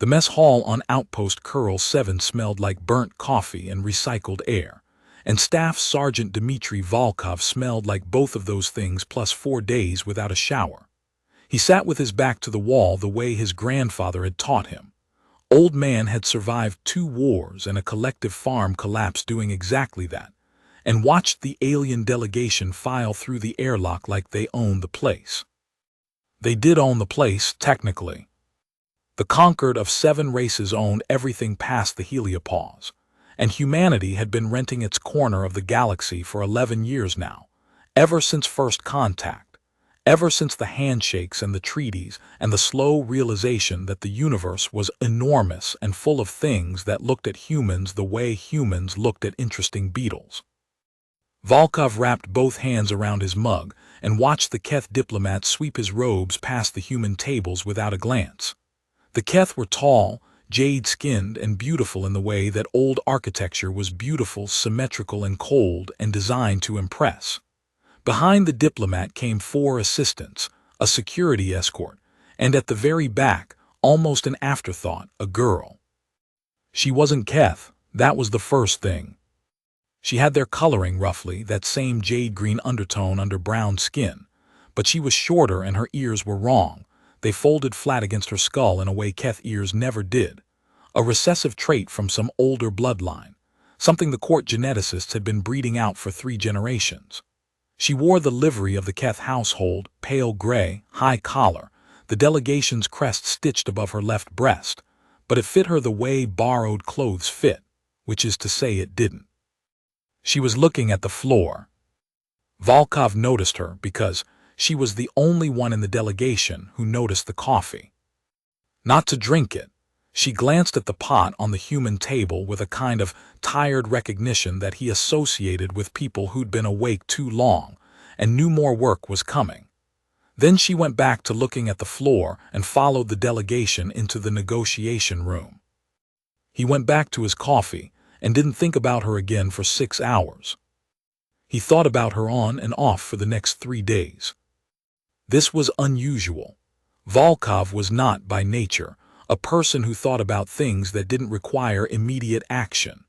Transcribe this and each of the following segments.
The mess hall on Outpost Curl 7 smelled like burnt coffee and recycled air, and Staff Sergeant Dmitry Volkov smelled like both of those things plus 4 days without a shower. He sat with his back to the wall the way his grandfather had taught him. Old man had survived 2 wars and a collective farm collapse doing exactly that, and watched the alien delegation file through the airlock like they owned the place. They did own the place, technically. The conquered of 7 races owned everything past the heliopause, and humanity had been renting its corner of the galaxy for 11 years now, ever since first contact, ever since the handshakes and the treaties and the slow realization that the universe was enormous and full of things that looked at humans the way humans looked at interesting beetles. Volkov wrapped both hands around his mug and watched the Keth diplomat sweep his robes past the human tables without a glance. The Keth were tall, jade-skinned, and beautiful in the way that old architecture was beautiful, symmetrical, and cold, and designed to impress. Behind the diplomat came 4 assistants, a security escort, and at the very back, almost an afterthought, a girl. She wasn't Keth, that was the first thing. She had their coloring roughly, that same jade-green undertone under brown skin, but she was shorter and her ears were wrong. They folded flat against her skull in a way Keth ears never did, a recessive trait from some older bloodline, something the court geneticists had been breeding out for 3 generations. She wore the livery of the Keth household, pale gray, high collar, the delegation's crest stitched above her left breast, but it fit her the way borrowed clothes fit, which is to say it didn't. She was looking at the floor. Volkov noticed her because she was the only one in the delegation who noticed the coffee. Not to drink it, she glanced at the pot on the human table with a kind of tired recognition that he associated with people who'd been awake too long and knew more work was coming. Then she went back to looking at the floor and followed the delegation into the negotiation room. He went back to his coffee and didn't think about her again for 6 hours. He thought about her on and off for the next 3 days. This was unusual. Volkov was not, by nature, a person who thought about things that didn't require immediate action.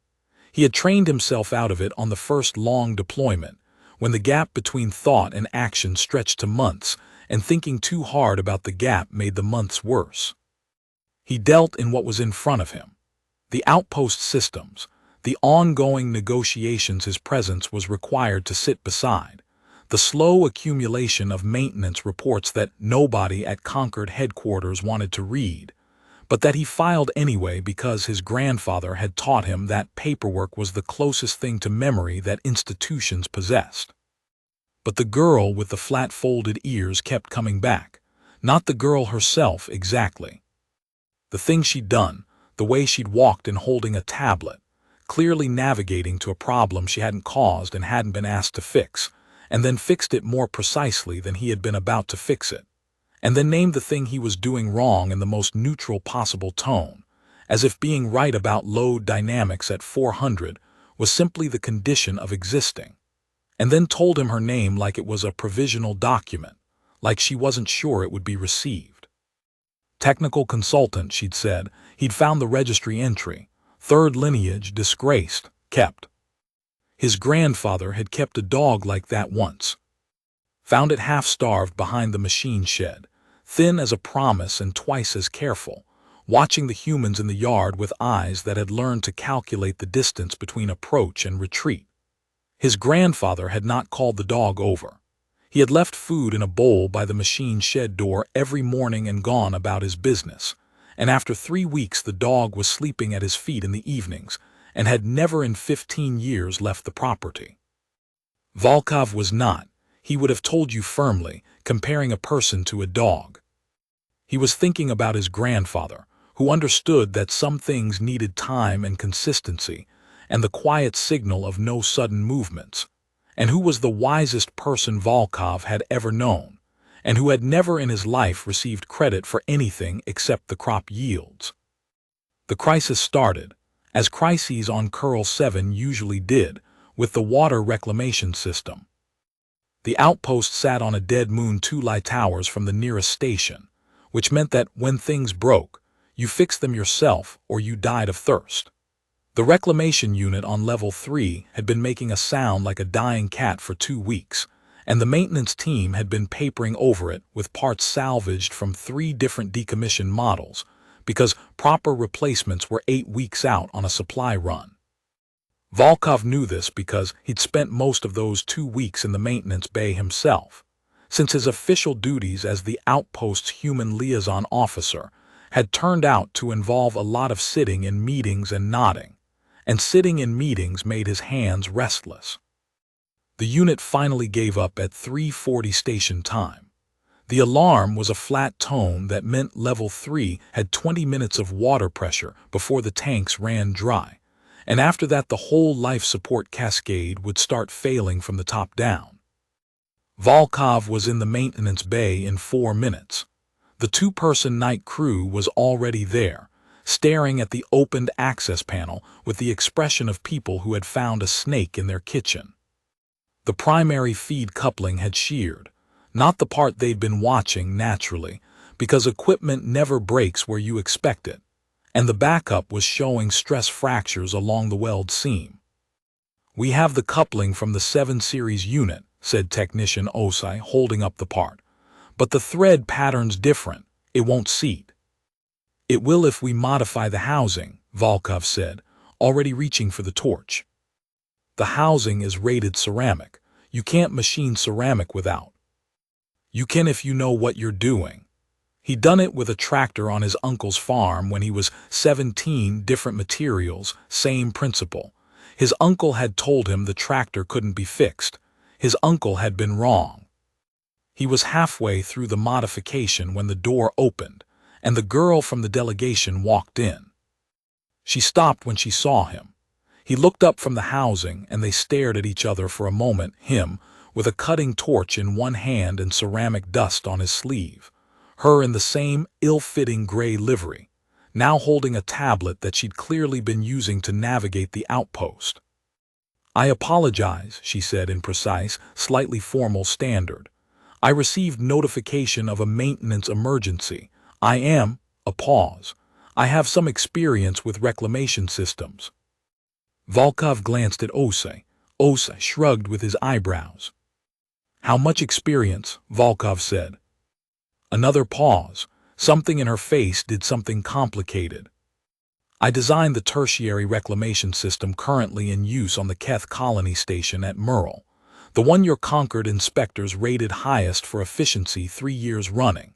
He had trained himself out of it on the first long deployment, when the gap between thought and action stretched to months, and thinking too hard about the gap made the months worse. He dealt in what was in front of him. The outpost systems, the ongoing negotiations his presence was required to sit beside, the slow accumulation of maintenance reports that nobody at Concord headquarters wanted to read, but that he filed anyway because his grandfather had taught him that paperwork was the closest thing to memory that institutions possessed. But the girl with the flat-folded ears kept coming back, not the girl herself exactly. The thing she'd done, the way she'd walked in holding a tablet, clearly navigating to a problem she hadn't caused and hadn't been asked to fix, and then fixed it more precisely than he had been about to fix it, and then named the thing he was doing wrong in the most neutral possible tone, as if being right about load dynamics at 400 was simply the condition of existing, and then told him her name like it was a provisional document, like she wasn't sure it would be received. Technical consultant, she'd said. He'd found the registry entry, 3rd lineage, disgraced, kept. His grandfather had kept a dog like that once. Found it half-starved behind the machine shed, thin as a promise and twice as careful, watching the humans in the yard with eyes that had learned to calculate the distance between approach and retreat. His grandfather had not called the dog over. He had left food in a bowl by the machine shed door every morning and gone about his business, and after 3 weeks the dog was sleeping at his feet in the evenings, and had never in 15 years left the property. Volkov was not, he would have told you firmly, comparing a person to a dog. He was thinking about his grandfather, who understood that some things needed time and consistency, and the quiet signal of no sudden movements, and who was the wisest person Volkov had ever known, and who had never in his life received credit for anything except the crop yields. The crisis started, as crises on Curl 7 usually did, with the water reclamation system. The outpost sat on a dead moon 2 light towers from the nearest station, which meant that when things broke, You fix them yourself or you died of thirst. The reclamation unit on level 3 had been making a sound like a dying cat for 2 weeks, and the maintenance team had been papering over it with parts salvaged from 3 different decommissioned models, because proper replacements were 8 weeks out on a supply run. Volkov knew this because he'd spent most of those 2 weeks in the maintenance bay himself, since his official duties as the outpost's human liaison officer had turned out to involve a lot of sitting in meetings and nodding, and sitting in meetings made his hands restless. The unit finally gave up at 3:40 station time. The alarm was a flat tone that meant level 3 had 20 minutes of water pressure before the tanks ran dry, and after that the whole life support cascade would start failing from the top down. Volkov was in the maintenance bay in 4 minutes. The 2-person night crew was already there, staring at the opened access panel with the expression of people who had found a snake in their kitchen. The primary feed coupling had sheared, not the part they'd been watching naturally, because equipment never breaks where you expect it, and the backup was showing stress fractures along the weld seam. "We have the coupling from the 7 series unit," said Technician Osai, holding up the part, "but the thread pattern's different. It won't seat." "It will if we modify the housing," Volkov said, already reaching for the torch. "The housing is rated ceramic. You can't machine ceramic without." "You can if you know what you're doing." He'd done it with a tractor on his uncle's farm when he was 17, different materials, same principle. His uncle had told him the tractor couldn't be fixed. His uncle had been wrong. He was halfway through the modification when the door opened, and the girl from the delegation walked in. She stopped when she saw him. He looked up from the housing, and they stared at each other for a moment, him, with a cutting torch in one hand and ceramic dust on his sleeve, her in the same ill-fitting gray livery, now holding a tablet that she'd clearly been using to navigate the outpost. "I apologize," she said in precise, slightly formal standard. "I received notification of a maintenance emergency. I am," a pause, "I have some experience with reclamation systems." Volkov glanced at Osei. Osei shrugged with his eyebrows. "How much experience?" Volkov said. Another pause. Something in her face did something complicated. "I designed the tertiary reclamation system currently in use on the Keth colony station at Merle, the one your Concord inspectors rated highest for efficiency 3 years running."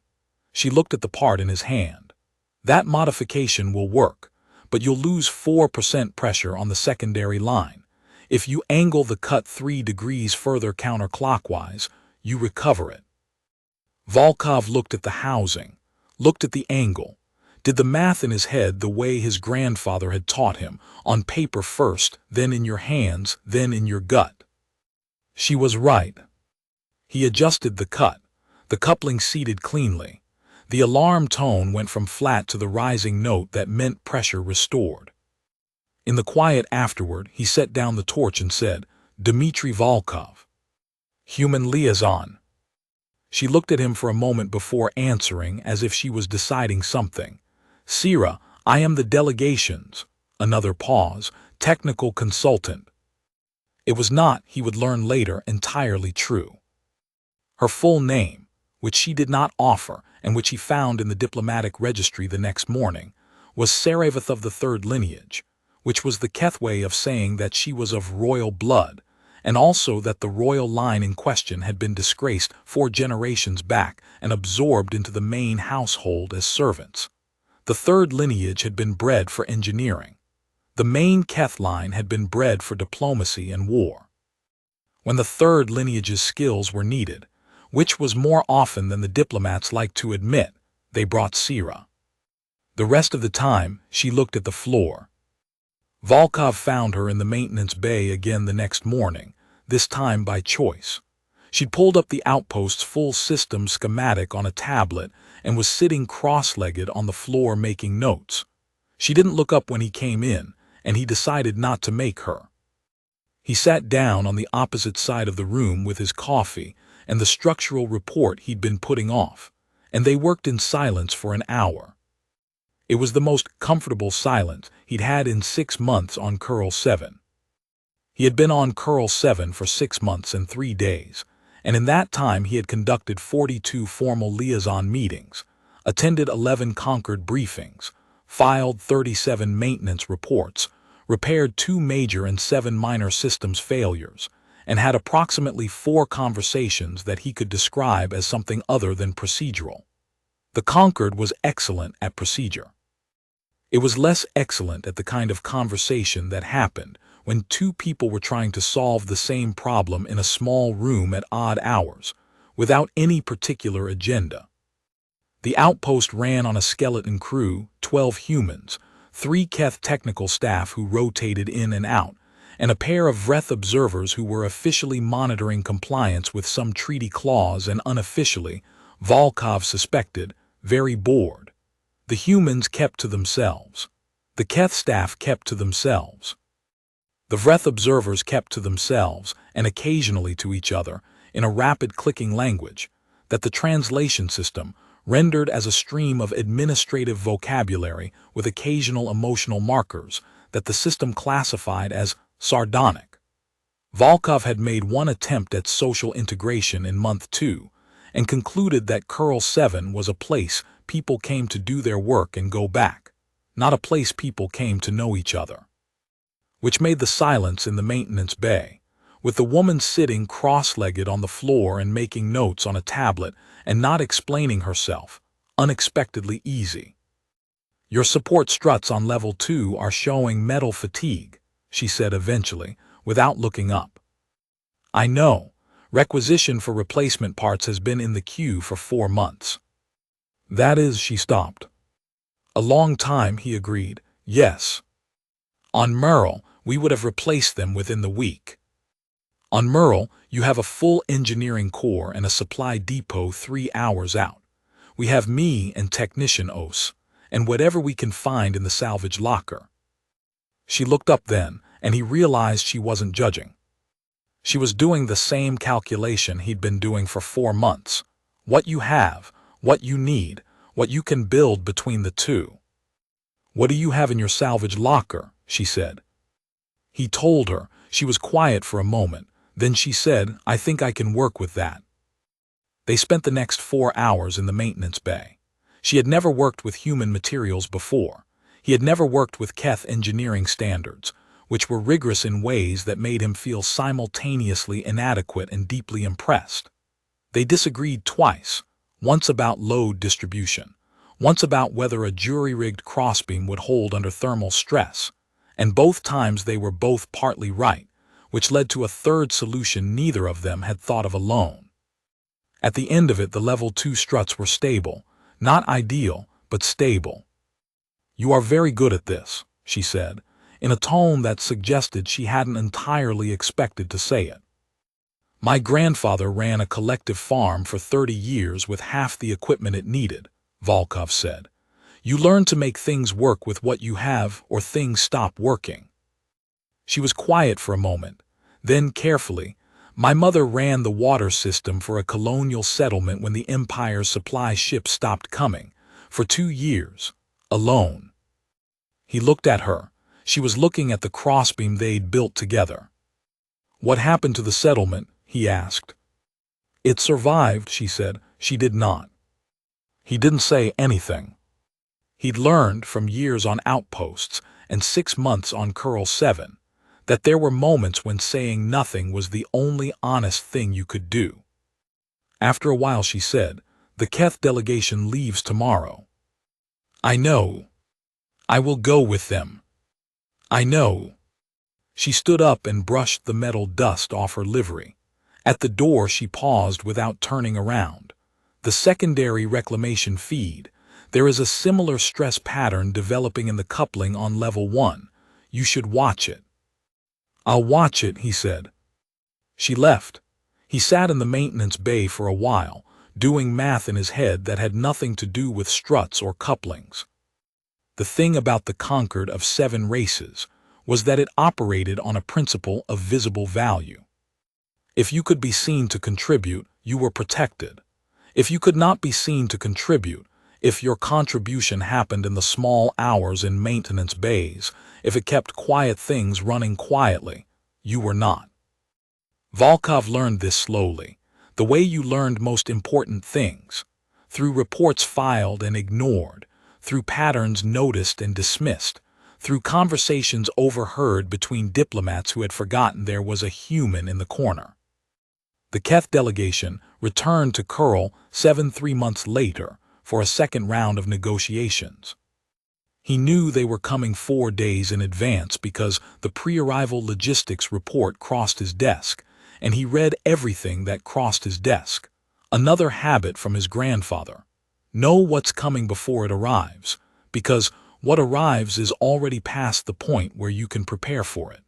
She looked at the part in his hand. "That modification will work, but you'll lose 4% pressure on the secondary line. If you angle the cut 3 degrees further counterclockwise, you recover it." Volkov looked at the housing, looked at the angle, did the math in his head the way his grandfather had taught him, on paper first, then in your hands, then in your gut. She was right. He adjusted the cut. The coupling seated cleanly. The alarm tone went from flat to the rising note that meant pressure restored. In the quiet afterward, he set down the torch and said, "Dmitry Volkov, human liaison." She looked at him for a moment before answering, as if she was deciding something. "Sira, I am the delegation's," another pause, "technical consultant." It was not, he would learn later, entirely true. Her full name, which she did not offer and which he found in the diplomatic registry the next morning, was Saravath of the 3rd lineage, which was the Keth way of saying that she was of royal blood, and also that the royal line in question had been disgraced 4 generations back and absorbed into the main household as servants. The 3rd lineage had been bred for engineering. The main Keth line had been bred for diplomacy and war. When the 3rd lineage's skills were needed, which was more often than the diplomats liked to admit, they brought Sira. The rest of the time, she looked at the floor. Volkov found her in the maintenance bay again the next morning, this time by choice. She'd pulled up the outpost's full system schematic on a tablet and was sitting cross-legged on the floor making notes. She didn't look up when he came in, and he decided not to make her. He sat down on the opposite side of the room with his coffee and the structural report he'd been putting off, and they worked in silence for an hour. It was the most comfortable silence he'd had in 6 months on Curl 7. He had been on Curl 7 for 6 months and 3 days, and in that time he had conducted 42 formal liaison meetings, attended 11 Concord briefings, filed 37 maintenance reports, repaired 2 major and 7 minor systems failures, and had approximately 4 conversations that he could describe as something other than procedural. The Concord was excellent at procedure. It was less excellent at the kind of conversation that happened when 2 people were trying to solve the same problem in a small room at odd hours, without any particular agenda. The outpost ran on a skeleton crew, 12 humans, 3 Keth technical staff who rotated in and out, and a pair of Vreth observers who were officially monitoring compliance with some treaty clause and unofficially, Volkov suspected, very bored. The humans kept to themselves. The Keth staff kept to themselves. The Vreth observers kept to themselves and occasionally to each other in a rapid clicking language that the translation system rendered as a stream of administrative vocabulary with occasional emotional markers that the system classified as sardonic. Volkov had made one attempt at social integration in month 2 and concluded that Curl 7 was a place people came to do their work and go back, not a place people came to know each other. Which made the silence in the maintenance bay, with the woman sitting cross-legged on the floor and making notes on a tablet and not explaining herself, unexpectedly easy. "Your support struts on level 2 are showing metal fatigue," she said eventually, without looking up. "I know. Requisition for replacement parts has been in the queue for 4 months. "That is," she stopped. "A long time," he agreed. "Yes. On Merle, we would have replaced them within the week. On Merle, you have a full engineering core and a supply depot 3 hours out. We have me and Technician Os, and whatever we can find in the salvage locker." She looked up then, and he realized she wasn't judging. She was doing the same calculation he'd been doing for 4 months. What you have, what you need, what you can build between the two. "What do you have in your salvage locker?" she said. He told her. She was quiet for a moment. Then she said, "I think I can work with that." They spent the next 4 hours in the maintenance bay. She had never worked with human materials before. He had never worked with Keth engineering standards, which were rigorous in ways that made him feel simultaneously inadequate and deeply impressed. They disagreed twice, once about load distribution, once about whether a jury-rigged crossbeam would hold under thermal stress, and both times they were both partly right, which led to a third solution neither of them had thought of alone. At the end of it, the level 2 struts were stable, not ideal, but stable. "You are very good at this," she said, in a tone that suggested she hadn't entirely expected to say it. "My grandfather ran a collective farm for 30 years with half the equipment it needed," Volkov said. "You learn to make things work with what you have or things stop working." She was quiet for a moment. Then, carefully, "My mother ran the water system for a colonial settlement when the Empire's supply ships stopped coming, for 2 years, alone." He looked at her. She was looking at the crossbeam they'd built together. "What happened to the settlement?" he asked. "It survived," she said. "She did not." He didn't say anything. He'd learned from years on outposts and 6 months on Curl 7 that there were moments when saying nothing was the only honest thing you could do. After a while she said, "The Keth delegation leaves tomorrow." "I know. I will go with them. I know." She stood up and brushed the metal dust off her livery. At the door she paused without turning around. "The secondary reclamation feed. There is a similar stress pattern developing in the coupling on level 1. You should watch it." "I'll watch it," he said. She left. He sat in the maintenance bay for a while, doing math in his head that had nothing to do with struts or couplings. The thing about the Concord of 7 races was that it operated on a principle of visible value. If you could be seen to contribute, you were protected. If you could not be seen to contribute, If your contribution happened in the small hours in maintenance bays, if it kept quiet things running quietly, you were not. Volkov learned this slowly, the way you learned most important things, through reports filed and ignored, through patterns noticed and dismissed, through conversations overheard between diplomats who had forgotten there was a human in the corner. The Keth delegation returned to Kurl 3 months later for a second round of negotiations. He knew they were coming 4 days in advance because the pre-arrival logistics report crossed his desk, and he read everything that crossed his desk. Another habit from his grandfather. Know what's coming before it arrives, because what arrives is already past the point where you can prepare for it.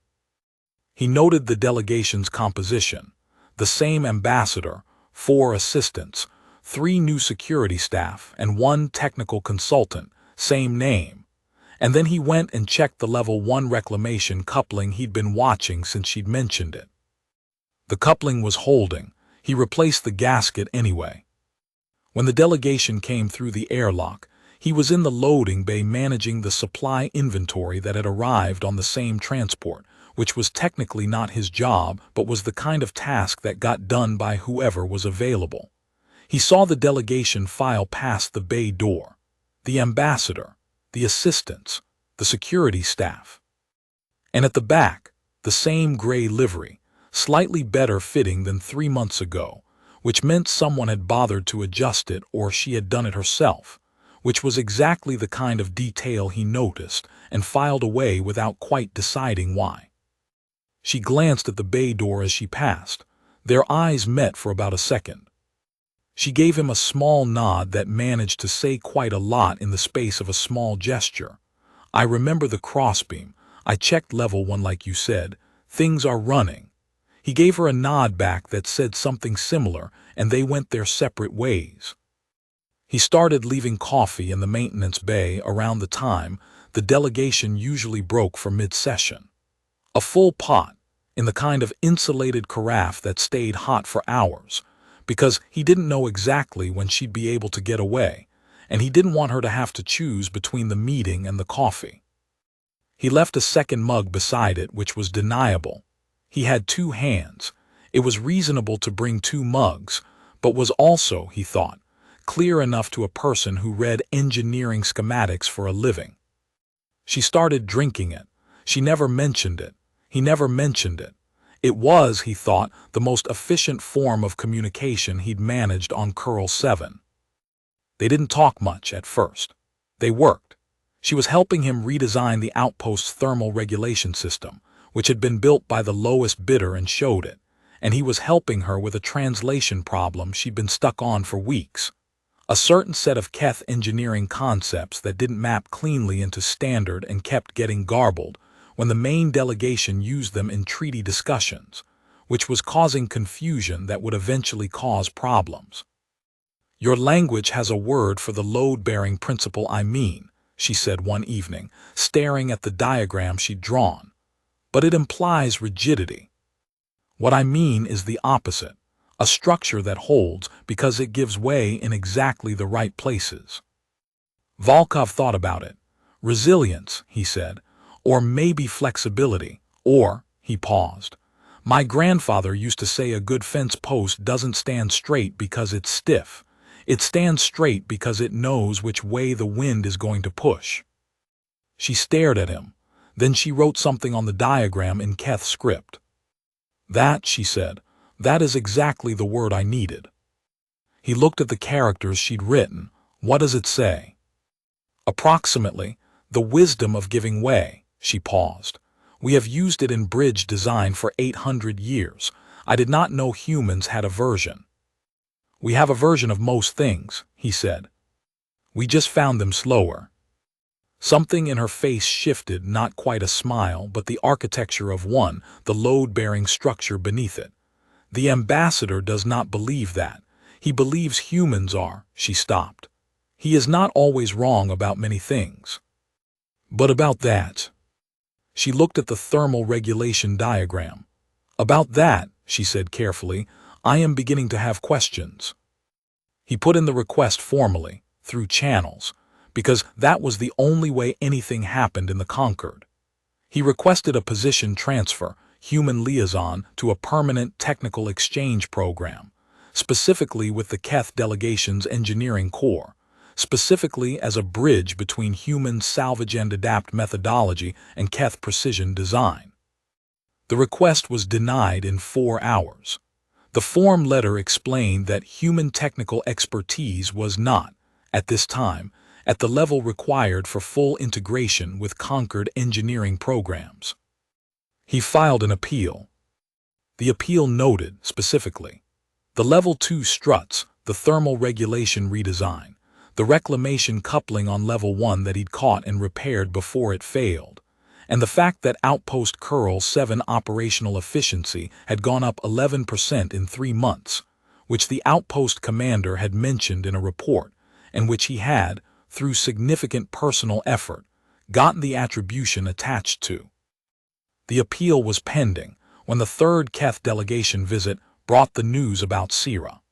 He noted the delegation's composition. The same ambassador, 4 assistants, 3 new security staff, and 1 technical consultant, same name. And then he went and checked the level 1 reclamation coupling he'd been watching since she'd mentioned it. The coupling was holding. He replaced the gasket anyway. When the delegation came through the airlock, he was in the loading bay managing the supply inventory that had arrived on the same transport, which was technically not his job but was the kind of task that got done by whoever was available. He saw the delegation file past the bay door. The ambassador, the assistants, the security staff. And at the back, the same gray livery, slightly better fitting than 3 months ago, which meant someone had bothered to adjust it or she had done it herself, which was exactly the kind of detail he noticed and filed away without quite deciding why. She glanced at the bay door as she passed. Their eyes met for about a second. She gave him a small nod that managed to say quite a lot in the space of a small gesture. I remember the crossbeam. I checked level 1 like you said. Things are running. He gave her a nod back that said something similar, and they went their separate ways. He started leaving coffee in the maintenance bay around the time the delegation usually broke for mid-session. A full pot, in the kind of insulated carafe that stayed hot for hours, because he didn't know exactly when she'd be able to get away, and he didn't want her to have to choose between the meeting and the coffee. He left a second mug beside it, which was deniable. He had 2 hands. It was reasonable to bring 2 mugs, but was also, he thought, clear enough to a person who read engineering schematics for a living. She started drinking it. She never mentioned it. He never mentioned it. It was, he thought, the most efficient form of communication he'd managed on Kurl 7. They didn't talk much at first. They worked. She was helping him redesign the outpost's thermal regulation system, which had been built by the lowest bidder and showed it, and he was helping her with a translation problem she'd been stuck on for weeks. A certain set of Keth engineering concepts that didn't map cleanly into standard and kept getting garbled when the main delegation used them in treaty discussions, which was causing confusion that would eventually cause problems. Your language has a word for the load-bearing principle I mean, she said one evening, staring at the diagram she'd drawn. But it implies rigidity. What I mean is the opposite, a structure that holds because it gives way in exactly the right places. Volkov thought about it. Resilience, he said, or maybe flexibility, or, he paused. My grandfather used to say a good fence post doesn't stand straight because it's stiff. It stands straight because it knows which way the wind is going to push. She stared at him. Then she wrote something on the diagram in Keth script. That, she said, that is exactly the word I needed. He looked at the characters she'd written. What does it say? Approximately, the wisdom of giving way. She paused. We have used it in bridge design for 800 years. I did not know humans had a version. We have a version of most things, he said. We just found them slower. Something in her face shifted, not quite a smile, but the architecture of one, the load-bearing structure beneath it. The ambassador does not believe that. He believes humans are. She stopped. He is not always wrong about many things. But about that. She looked at the thermal regulation diagram. About that, she said carefully, I am beginning to have questions. He put in the request formally, through channels, because that was the only way anything happened in the Concord. He requested a position transfer, human liaison, to a permanent technical exchange program, specifically with the Keth delegation's engineering corps, specifically as a bridge between human salvage and adapt methodology and Keth precision design. The request was denied in 4 hours. The form letter explained that human technical expertise was not, at this time, at the level required for full integration with Concord engineering programs. He filed an appeal. The appeal noted, specifically, the Level 2 struts, the thermal regulation redesign, the reclamation coupling on Level 1 that he'd caught and repaired before it failed, and the fact that Outpost Curl 7 operational efficiency had gone up 11% in 3 months, which the outpost commander had mentioned in a report, and which he had, through significant personal effort, gotten the attribution attached to. The appeal was pending when the third Keth delegation visit brought the news about Sira.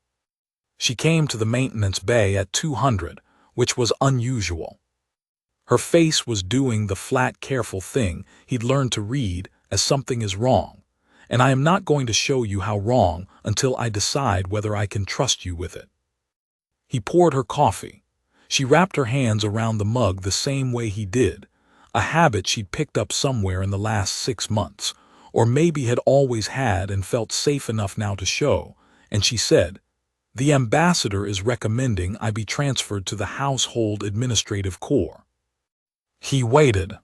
She came to the maintenance bay at 200, which was unusual. Her face was doing the flat, careful thing he'd learned to read as something is wrong, and I am not going to show you how wrong until I decide whether I can trust you with it. He poured her coffee. She wrapped her hands around the mug the same way he did, a habit she'd picked up somewhere in the last 6 months, or maybe had always had and felt safe enough now to show, and she said, "The ambassador is recommending I be transferred to the Household Administrative Corps." He waited.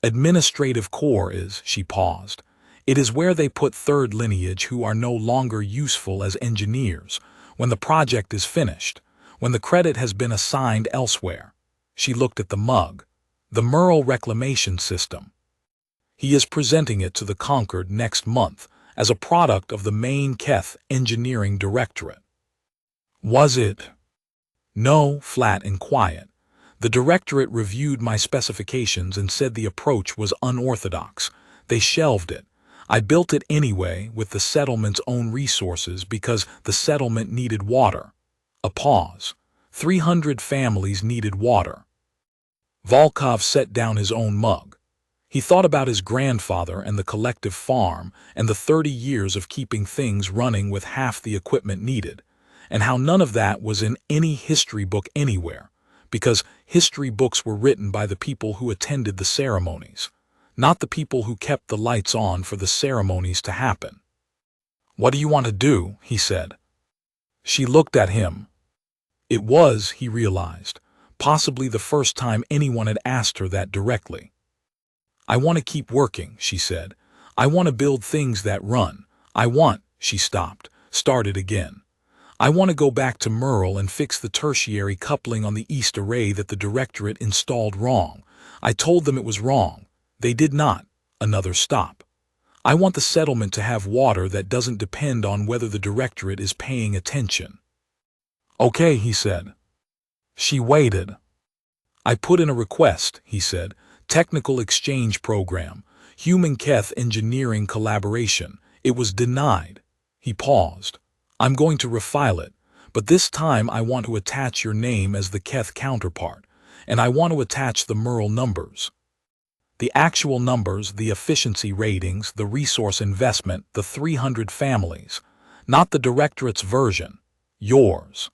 Administrative Corps is, she paused. It is where they put third lineage who are no longer useful as engineers, when the project is finished, when the credit has been assigned elsewhere. She looked at the mug. The Merle Reclamation System. He is presenting it to the Concord next month as a product of the main Keth Engineering Directorate. Was it? No, flat and quiet. The Directorate reviewed my specifications and said the approach was unorthodox. They shelved it. I built it anyway with the settlement's own resources because the settlement needed water. A pause. 300 families needed water. Volkov set down his own mug. He thought about his grandfather and the collective farm and the 30 years of keeping things running with half the equipment needed, and how none of that was in any history book anywhere, because history books were written by the people who attended the ceremonies, not the people who kept the lights on for the ceremonies to happen. "What do you want to do?" he said. She looked at him. It was, he realized, possibly the first time anyone had asked her that directly. "I want to keep working," she said. "I want to build things that run. She stopped, started again. "I want to go back to Merle and fix the tertiary coupling on the east array that the Directorate installed wrong. I told them it was wrong. They did not." Another stop. "I want the settlement to have water that doesn't depend on whether the Directorate is paying attention." "Okay," he said. She waited. "I put in a request," he said. "Technical exchange program. Human Keth engineering collaboration. It was denied." He paused. "I'm going to refile it, but this time I want to attach your name as the Keth counterpart, and I want to attach the Merle numbers. The actual numbers, the efficiency ratings, the resource investment, the 300 families. Not the Directorate's version. Yours."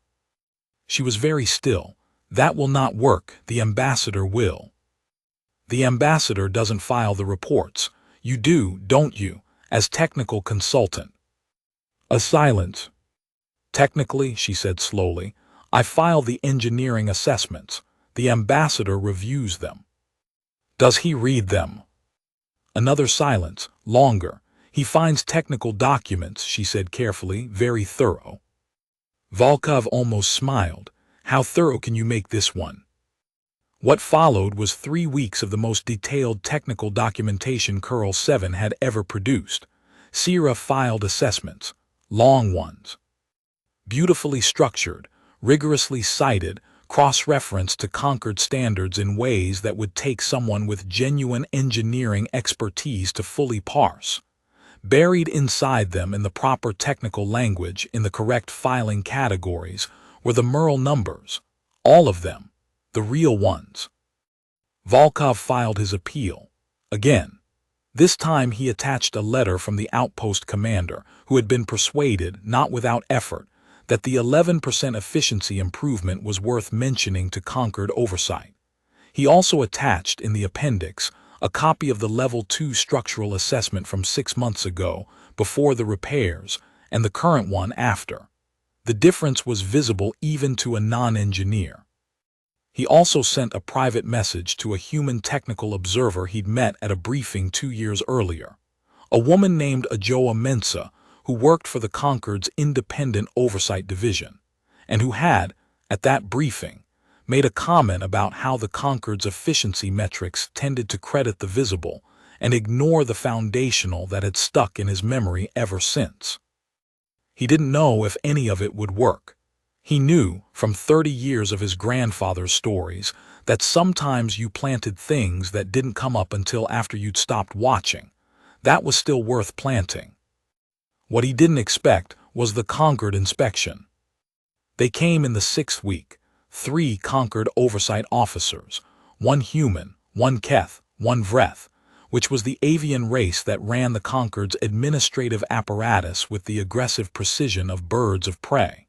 She was very still. "That will not work. The ambassador will." "The ambassador doesn't file the reports. You do, don't you, as technical consultant?" A silence. "Technically," she said slowly, "I file the engineering assessments. The ambassador reviews them." "Does he read them?" Another silence, longer. "He finds technical documents," she said carefully, "very thorough." Volkov almost smiled. "How thorough can you make this one?" What followed was 3 weeks of the most detailed technical documentation Curl 7 had ever produced. Sierra filed assessments, long ones. Beautifully structured, rigorously cited, cross-referenced to Concord standards in ways that would take someone with genuine engineering expertise to fully parse. Buried inside them in the proper technical language, in the correct filing categories, were the Merle numbers, All of them. The real ones. Volkov filed his appeal. Again. This time he attached a letter from the outpost commander, who had been persuaded, not without effort, that the 11% efficiency improvement was worth mentioning to Concord oversight. He also attached, in the appendix, a copy of the Level 2 structural assessment from 6 months ago, before the repairs, and the current one after. The difference was visible even to a non-engineer. He also sent a private message to a human technical observer he'd met at a briefing 2 years earlier, a woman named Ajoa Mensah, who worked for the Concord's Independent Oversight Division, and who had, at that briefing, made a comment about how the Concord's efficiency metrics tended to credit the visible and ignore the foundational that had stuck in his memory ever since. He didn't know if any of it would work. He knew, from 30 years of his grandfather's stories, that sometimes you planted things that didn't come up until after you'd stopped watching. That was still worth planting. What he didn't expect was the Concord inspection. They came in the 6th week, 3 Concord oversight officers, 1 human, 1 Keth, 1 Vreth, which was the avian race that ran the Concord's administrative apparatus with the aggressive precision of birds of prey.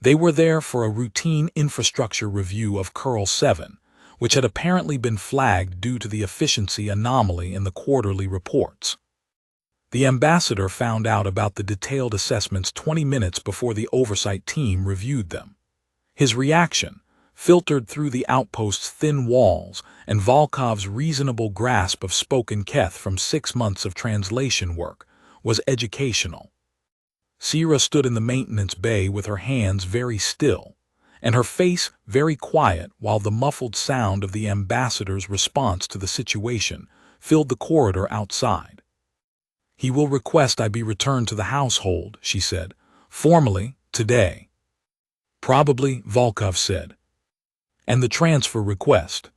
They were there for a routine infrastructure review of Curl 7, which had apparently been flagged due to the efficiency anomaly in the quarterly reports. The ambassador found out about the detailed assessments 20 minutes before the oversight team reviewed them. His reaction, filtered through the outpost's thin walls and Volkov's reasonable grasp of spoken Keth from 6 months of translation work, was educational. Sira stood in the maintenance bay with her hands very still, and her face very quiet while the muffled sound of the ambassador's response to the situation filled the corridor outside. "He will request I be returned to the household," she said, "formally, today." "Probably," Volkov said. "And the transfer request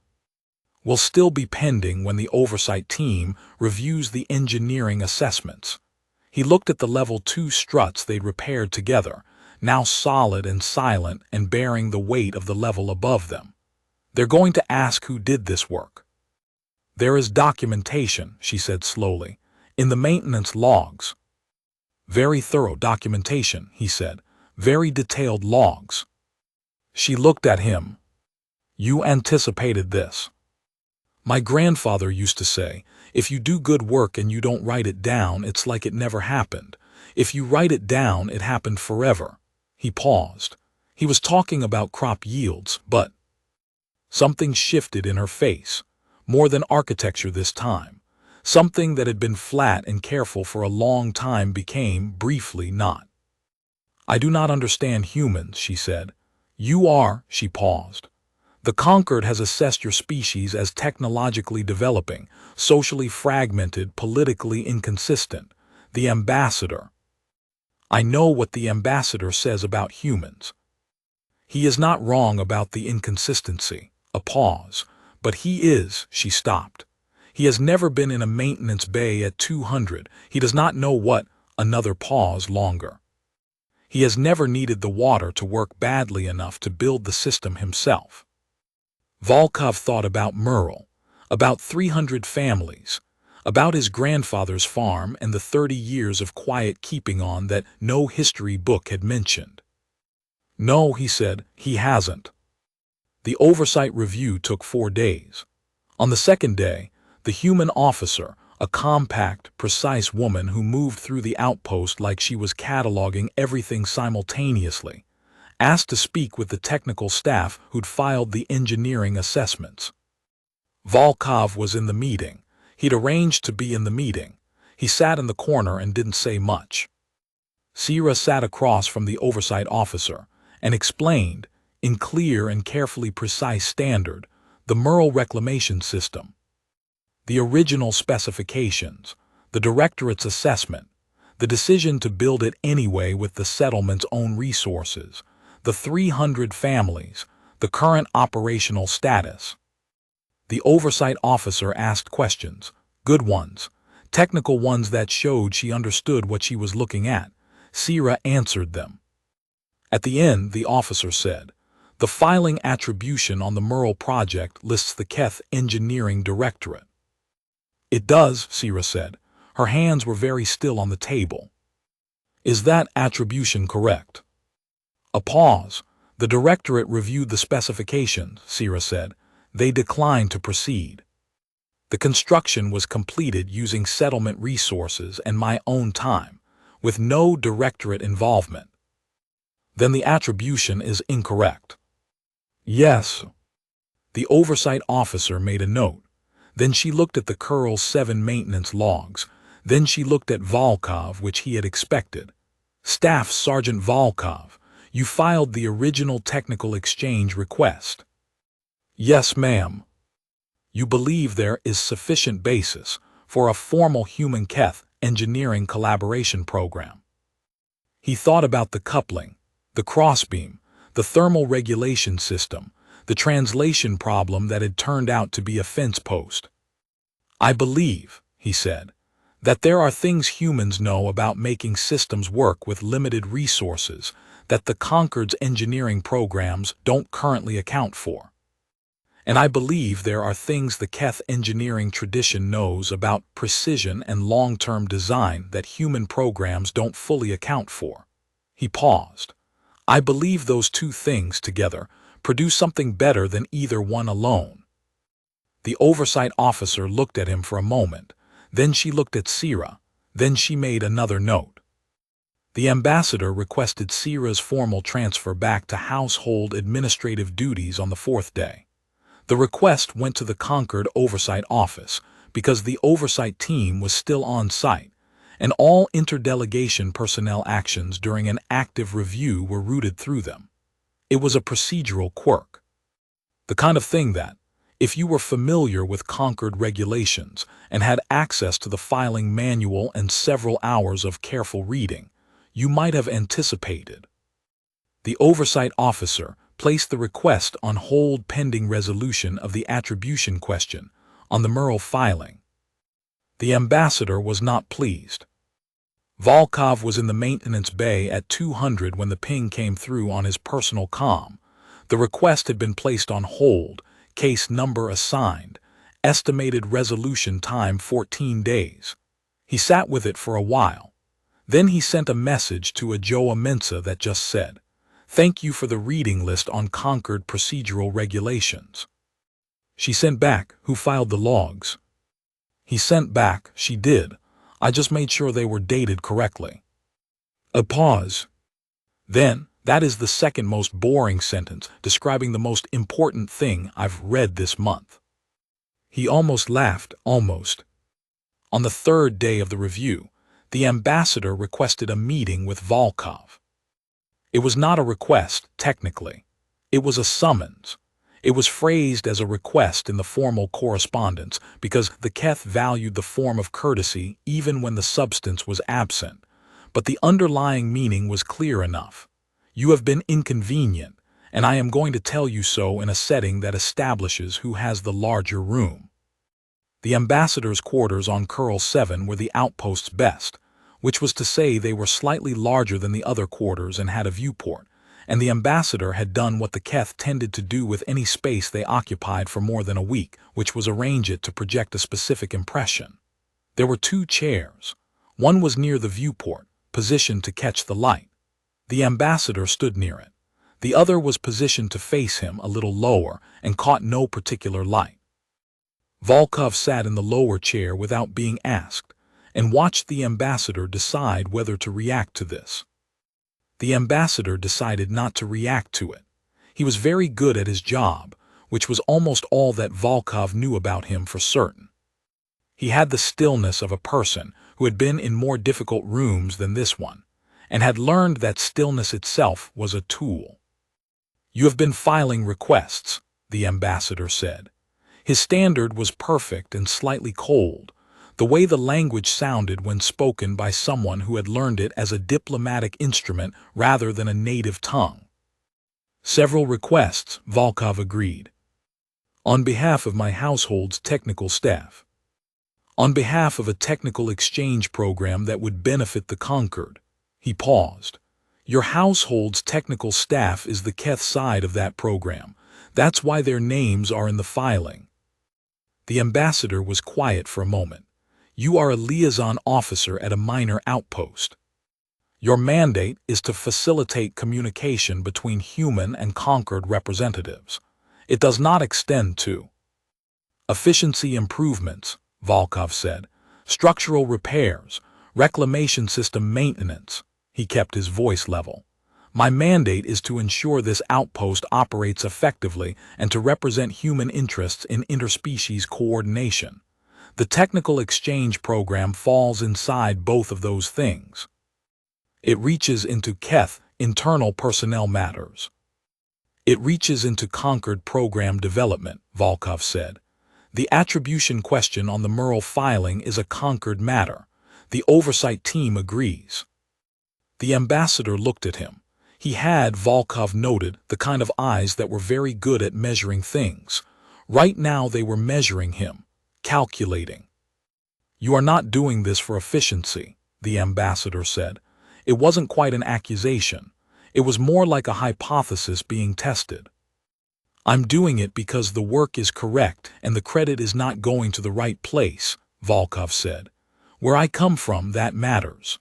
will still be pending when the oversight team reviews the engineering assessments." He looked at the Level 2 struts they'd repaired together, now solid and silent and bearing the weight of the level above them. "They're going to ask who did this work." "There is documentation," she said slowly, "in the maintenance logs." "Very thorough documentation," he said, "very detailed logs." She looked at him. "You anticipated this." "My grandfather used to say, if you do good work and you don't write it down, it's like it never happened. If you write it down, it happened forever." He paused. He was talking about crop yields, but something shifted in her face, more than architecture this time. Something that had been flat and careful for a long time became, briefly, not. "I do not understand humans," she said. "You are," she paused. "The Concord has assessed your species as technologically developing, socially fragmented, politically inconsistent. The ambassador." "I know what the ambassador says about humans." "He is not wrong about the inconsistency." A pause. "But he is," she stopped. "He has never been in a maintenance bay at 200. He does not know what." Another pause longer. "He has never needed the water to work badly enough to build the system himself." Volkov thought about Merle, about 300 families, about his grandfather's farm and the 30 years of quiet keeping on that no history book had mentioned. "No," he said, "he hasn't." The oversight review took 4 days. On the second day, the human officer, a compact, precise woman who moved through the outpost like she was cataloging everything simultaneously, asked to speak with the technical staff who'd filed the engineering assessments. Volkov was in the meeting. He'd arranged to be in the meeting. He sat in the corner and didn't say much. Sira sat across from the oversight officer and explained, in clear and carefully precise standard, the Merle reclamation system. The original specifications, the directorate's assessment, the decision to build it anyway with the settlement's own resources, the 300 families, the current operational status. The oversight officer asked questions, good ones, technical ones that showed she understood what she was looking at. Sira answered them. At the end, the officer said, The filing attribution on the Merle project lists the Keth Engineering Directorate. It does, Sira said. Her hands were very still on the table. Is that attribution correct? A pause. The directorate reviewed the specifications, Sira said. They declined to proceed. The construction was completed using settlement resources and my own time, with no directorate involvement. Then the attribution is incorrect. Yes. The oversight officer made a note. Then she looked at the Curl 7 maintenance logs. Then she looked at Volkov, which he had expected. Staff Sergeant Volkov, you filed the original technical exchange request. Yes, ma'am. You believe there is sufficient basis for a formal human-Keth engineering collaboration program. He thought about the coupling, the crossbeam, the thermal regulation system, the translation problem that had turned out to be a fence post. I believe, he said, that there are things humans know about making systems work with limited resources that the Concord's engineering programs don't currently account for. And I believe there are things the Keth engineering tradition knows about precision and long-term design that human programs don't fully account for. He paused. I believe those two things together produce something better than either one alone. The oversight officer looked at him for a moment. Then she looked at Sira. Then she made another note. The ambassador requested Sira's formal transfer back to household administrative duties on the 4th day. The request went to the Concord Oversight Office because the oversight team was still on site, and all interdelegation personnel actions during an active review were routed through them. It was a procedural quirk. The kind of thing that, if you were familiar with Concord regulations and had access to the filing manual and several hours of careful reading, you might have anticipated. The oversight officer placed the request on hold pending resolution of the attribution question on the Merle filing. The ambassador was not pleased. Volkov was in the maintenance bay at 200 when the ping came through on his personal comm. The request had been placed on hold, case number assigned, estimated resolution time 14 days. He sat with it for a while. Then he sent a message to a Joa Mensa that just said, "Thank you for the reading list on Concord procedural regulations." She sent back, "Who filed the logs?" He sent back, "She did. I just made sure they were dated correctly." A pause. Then, "That is the second most boring sentence describing the most important thing I've read this month." He almost laughed, almost. On the 3rd day of the review, the ambassador requested a meeting with Volkov. It was not a request, technically. It was a summons. It was phrased as a request in the formal correspondence because the Keth valued the form of courtesy even when the substance was absent, but the underlying meaning was clear enough. You have been inconvenient, and I am going to tell you so in a setting that establishes who has the larger room. The ambassador's quarters on Curl 7 were the outpost's best, which was to say they were slightly larger than the other quarters and had a viewport, and the ambassador had done what the Keth tended to do with any space they occupied for more than a week, which was arrange it to project a specific impression. There were 2 chairs. One was near the viewport, positioned to catch the light. The ambassador stood near it. The other was positioned to face him a little lower and caught no particular light. Volkov sat in the lower chair without being asked and watched the ambassador decide whether to react to this. The ambassador decided not to react to it. He was very good at his job, which was almost all that Volkov knew about him for certain. He had the stillness of a person who had been in more difficult rooms than this one, and had learned that stillness itself was a tool. "You have been filing requests," the ambassador said. His standard was perfect and slightly cold, the way the language sounded when spoken by someone who had learned it as a diplomatic instrument rather than a native tongue. "Several requests," Volkov agreed. "On behalf of my household's technical staff. On behalf of a technical exchange program that would benefit the Concord." He paused. Your household's technical staff is the Keth side of that program. That's why their names are in the filing. The ambassador was quiet for a moment. You are a liaison officer at a minor outpost. Your mandate is to facilitate communication between human and conquered representatives. It does not extend to efficiency improvements, Volkov said, structural repairs, reclamation system maintenance. He kept his voice level. My mandate is to ensure this outpost operates effectively and to represent human interests in interspecies coordination. The technical exchange program falls inside both of those things. It reaches into Keth, internal personnel matters. It reaches into conquered program development, Volkov said. The attribution question on the Merle filing is a conquered matter. The oversight team agrees. The ambassador looked at him. He had, Volkov noted, the kind of eyes that were very good at measuring things. Right now they were measuring him, calculating. You are not doing this for efficiency, the ambassador said. It wasn't quite an accusation. It was more like a hypothesis being tested. I'm doing it because the work is correct and the credit is not going to the right place, Volkov said. Where I come from, that matters.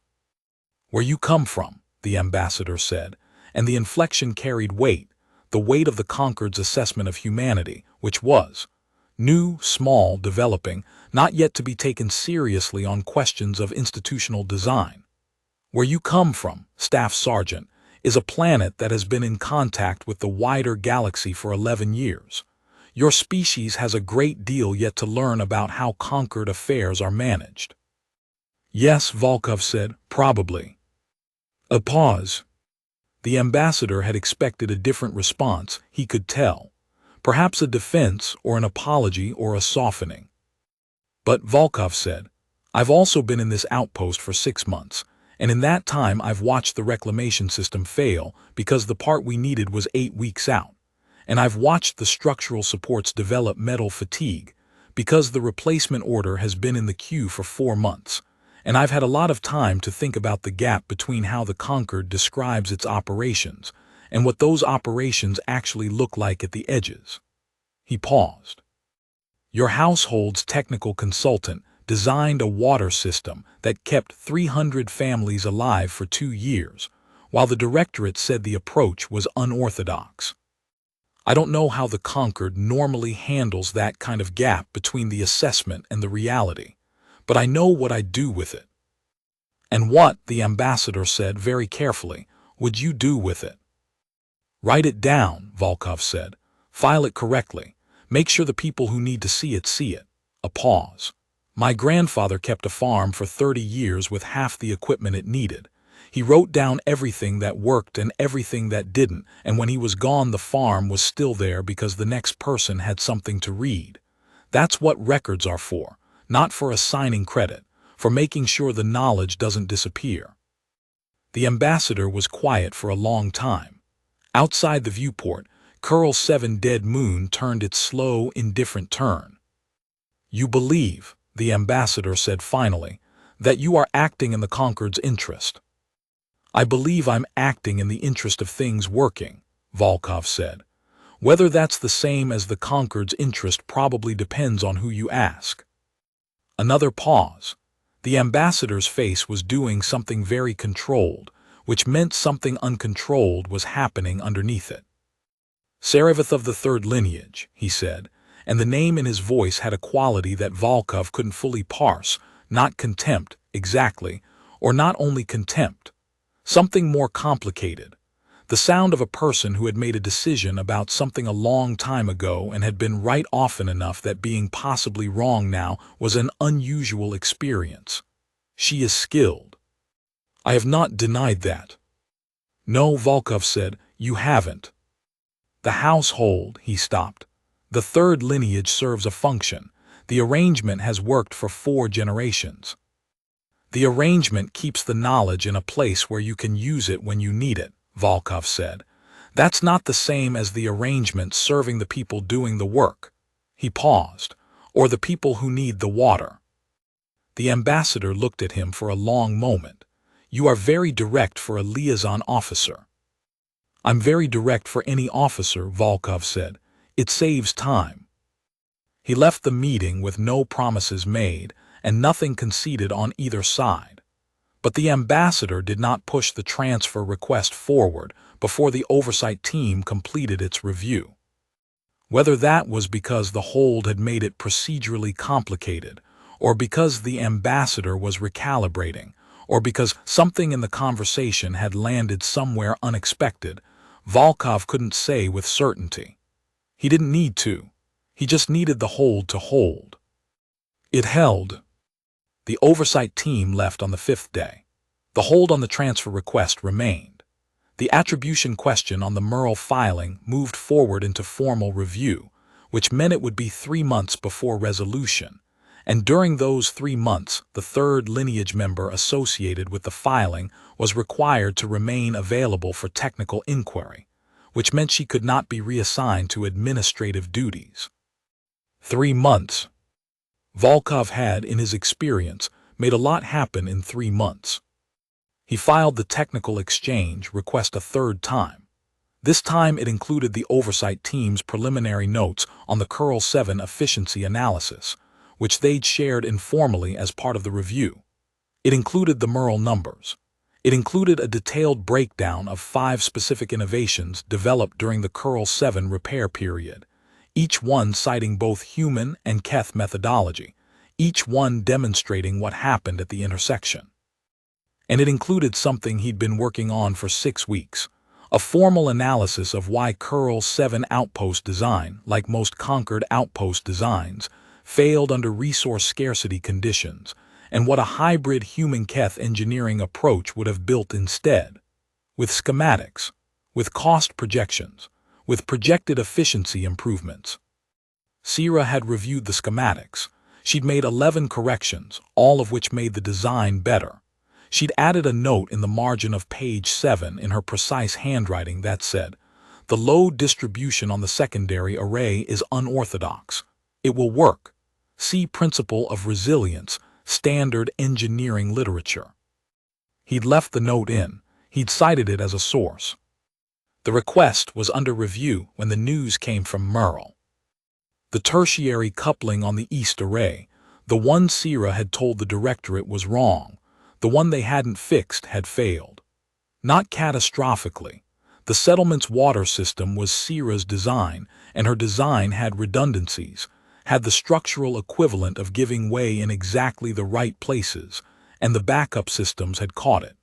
Where you come from, the ambassador said, and the inflection carried weight, the weight of the Concord's assessment of humanity, which was new, small, developing, not yet to be taken seriously on questions of institutional design. Where you come from, Staff Sergeant, is a planet that has been in contact with the wider galaxy for 11 years. Your species has a great deal yet to learn about how Concord affairs are managed. Yes, Volkov said, probably. A pause. The ambassador had expected a different response, he could tell. Perhaps a defense or an apology or a softening. But Volkov said, I've also been in this outpost for 6 months. And in that time I've watched the reclamation system fail because the part we needed was 8 weeks out. And I've watched the structural supports develop metal fatigue because the replacement order has been in the queue for 4 months. And I've had a lot of time to think about the gap between how the Concord describes its operations and what those operations actually look like at the edges. He paused. Your household's technical consultant designed a water system that kept 300 families alive for 2 years, while the directorate said the approach was unorthodox. I don't know how the Concord normally handles that kind of gap between the assessment and the reality, but I know what I'd do with it. And what, the ambassador said very carefully, would you do with it? Write it down, Volkov said. File it correctly. Make sure the people who need to see it. A pause. My grandfather kept a farm for 30 years with half the equipment it needed. He wrote down everything that worked and everything that didn't, and when he was gone the farm was still there because the next person had something to read. That's what records are for, not for assigning credit, for making sure the knowledge doesn't disappear. The ambassador was quiet for a long time. Outside the viewport, Curl 7 Dead Moon turned its slow, indifferent turn. You believe, the ambassador said finally, that you are acting in the Concord's interest. I believe I'm acting in the interest of things working, Volkov said. Whether that's the same as the Concord's interest probably depends on who you ask. Another pause. The ambassador's face was doing something very controlled, which meant something uncontrolled was happening underneath it. Sarevith of the third lineage, he said, and the name in his voice had a quality that Volkov couldn't fully parse, not contempt, exactly, or not only contempt. Something more complicated. The sound of a person who had made a decision about something a long time ago and had been right often enough that being possibly wrong now was an unusual experience. She is skilled. I have not denied that. No, Volkov said, you haven't. The household, he stopped. The third lineage serves a function. The arrangement has worked for 4 generations. The arrangement keeps the knowledge in a place where you can use it when you need it, Volkov said. That's not the same as the arrangement serving the people doing the work. He paused. Or the people who need the water. The ambassador looked at him for a long moment. You are very direct for a liaison officer. I'm very direct for any officer, Volkov said. It saves time. He left the meeting with no promises made and nothing conceded on either side. But the ambassador did not push the transfer request forward before the oversight team completed its review. Whether that was because the hold had made it procedurally complicated, or because the ambassador was recalibrating, or because something in the conversation had landed somewhere unexpected, Volkov couldn't say with certainty. He didn't need to. He just needed the hold to hold. It held. The oversight team left on the 5th day. The hold on the transfer request remained. The attribution question on the Merle filing moved forward into formal review, which meant it would be 3 months before resolution. And during those 3 months, the third lineage member associated with the filing was required to remain available for technical inquiry, which meant she could not be reassigned to administrative duties. 3 months. Volkov had, in his experience, made a lot happen in 3 months. He filed the technical exchange request a third time. This time it included the oversight team's preliminary notes on the Curl 7 efficiency analysis, which they'd shared informally as part of the review. It included the Merle numbers. It included a detailed breakdown of 5 specific innovations developed during the Curl 7 repair period, each one citing both human and Keth methodology, each one demonstrating what happened at the intersection. And it included something he'd been working on for 6 weeks, a formal analysis of why Curl 7 outpost design, like most conquered outpost designs, failed under resource scarcity conditions, and what a hybrid human-Keth engineering approach would have built instead, with schematics, with cost projections, with projected efficiency improvements. Sira had reviewed the schematics. She'd made 11 corrections, all of which made the design better. She'd added a note in the margin of page 7 in her precise handwriting that said, "The load distribution on the secondary array is unorthodox. It will work. See Principle of Resilience, Standard Engineering Literature." He'd left the note in. He'd cited it as a source. The request was under review when the news came from Merle. The tertiary coupling on the east array, the one Sira had told the directorate was wrong, the one they hadn't fixed had failed. Not catastrophically. The settlement's water system was Sira's design, and her design had redundancies, had the structural equivalent of giving way in exactly the right places, and the backup systems had caught it.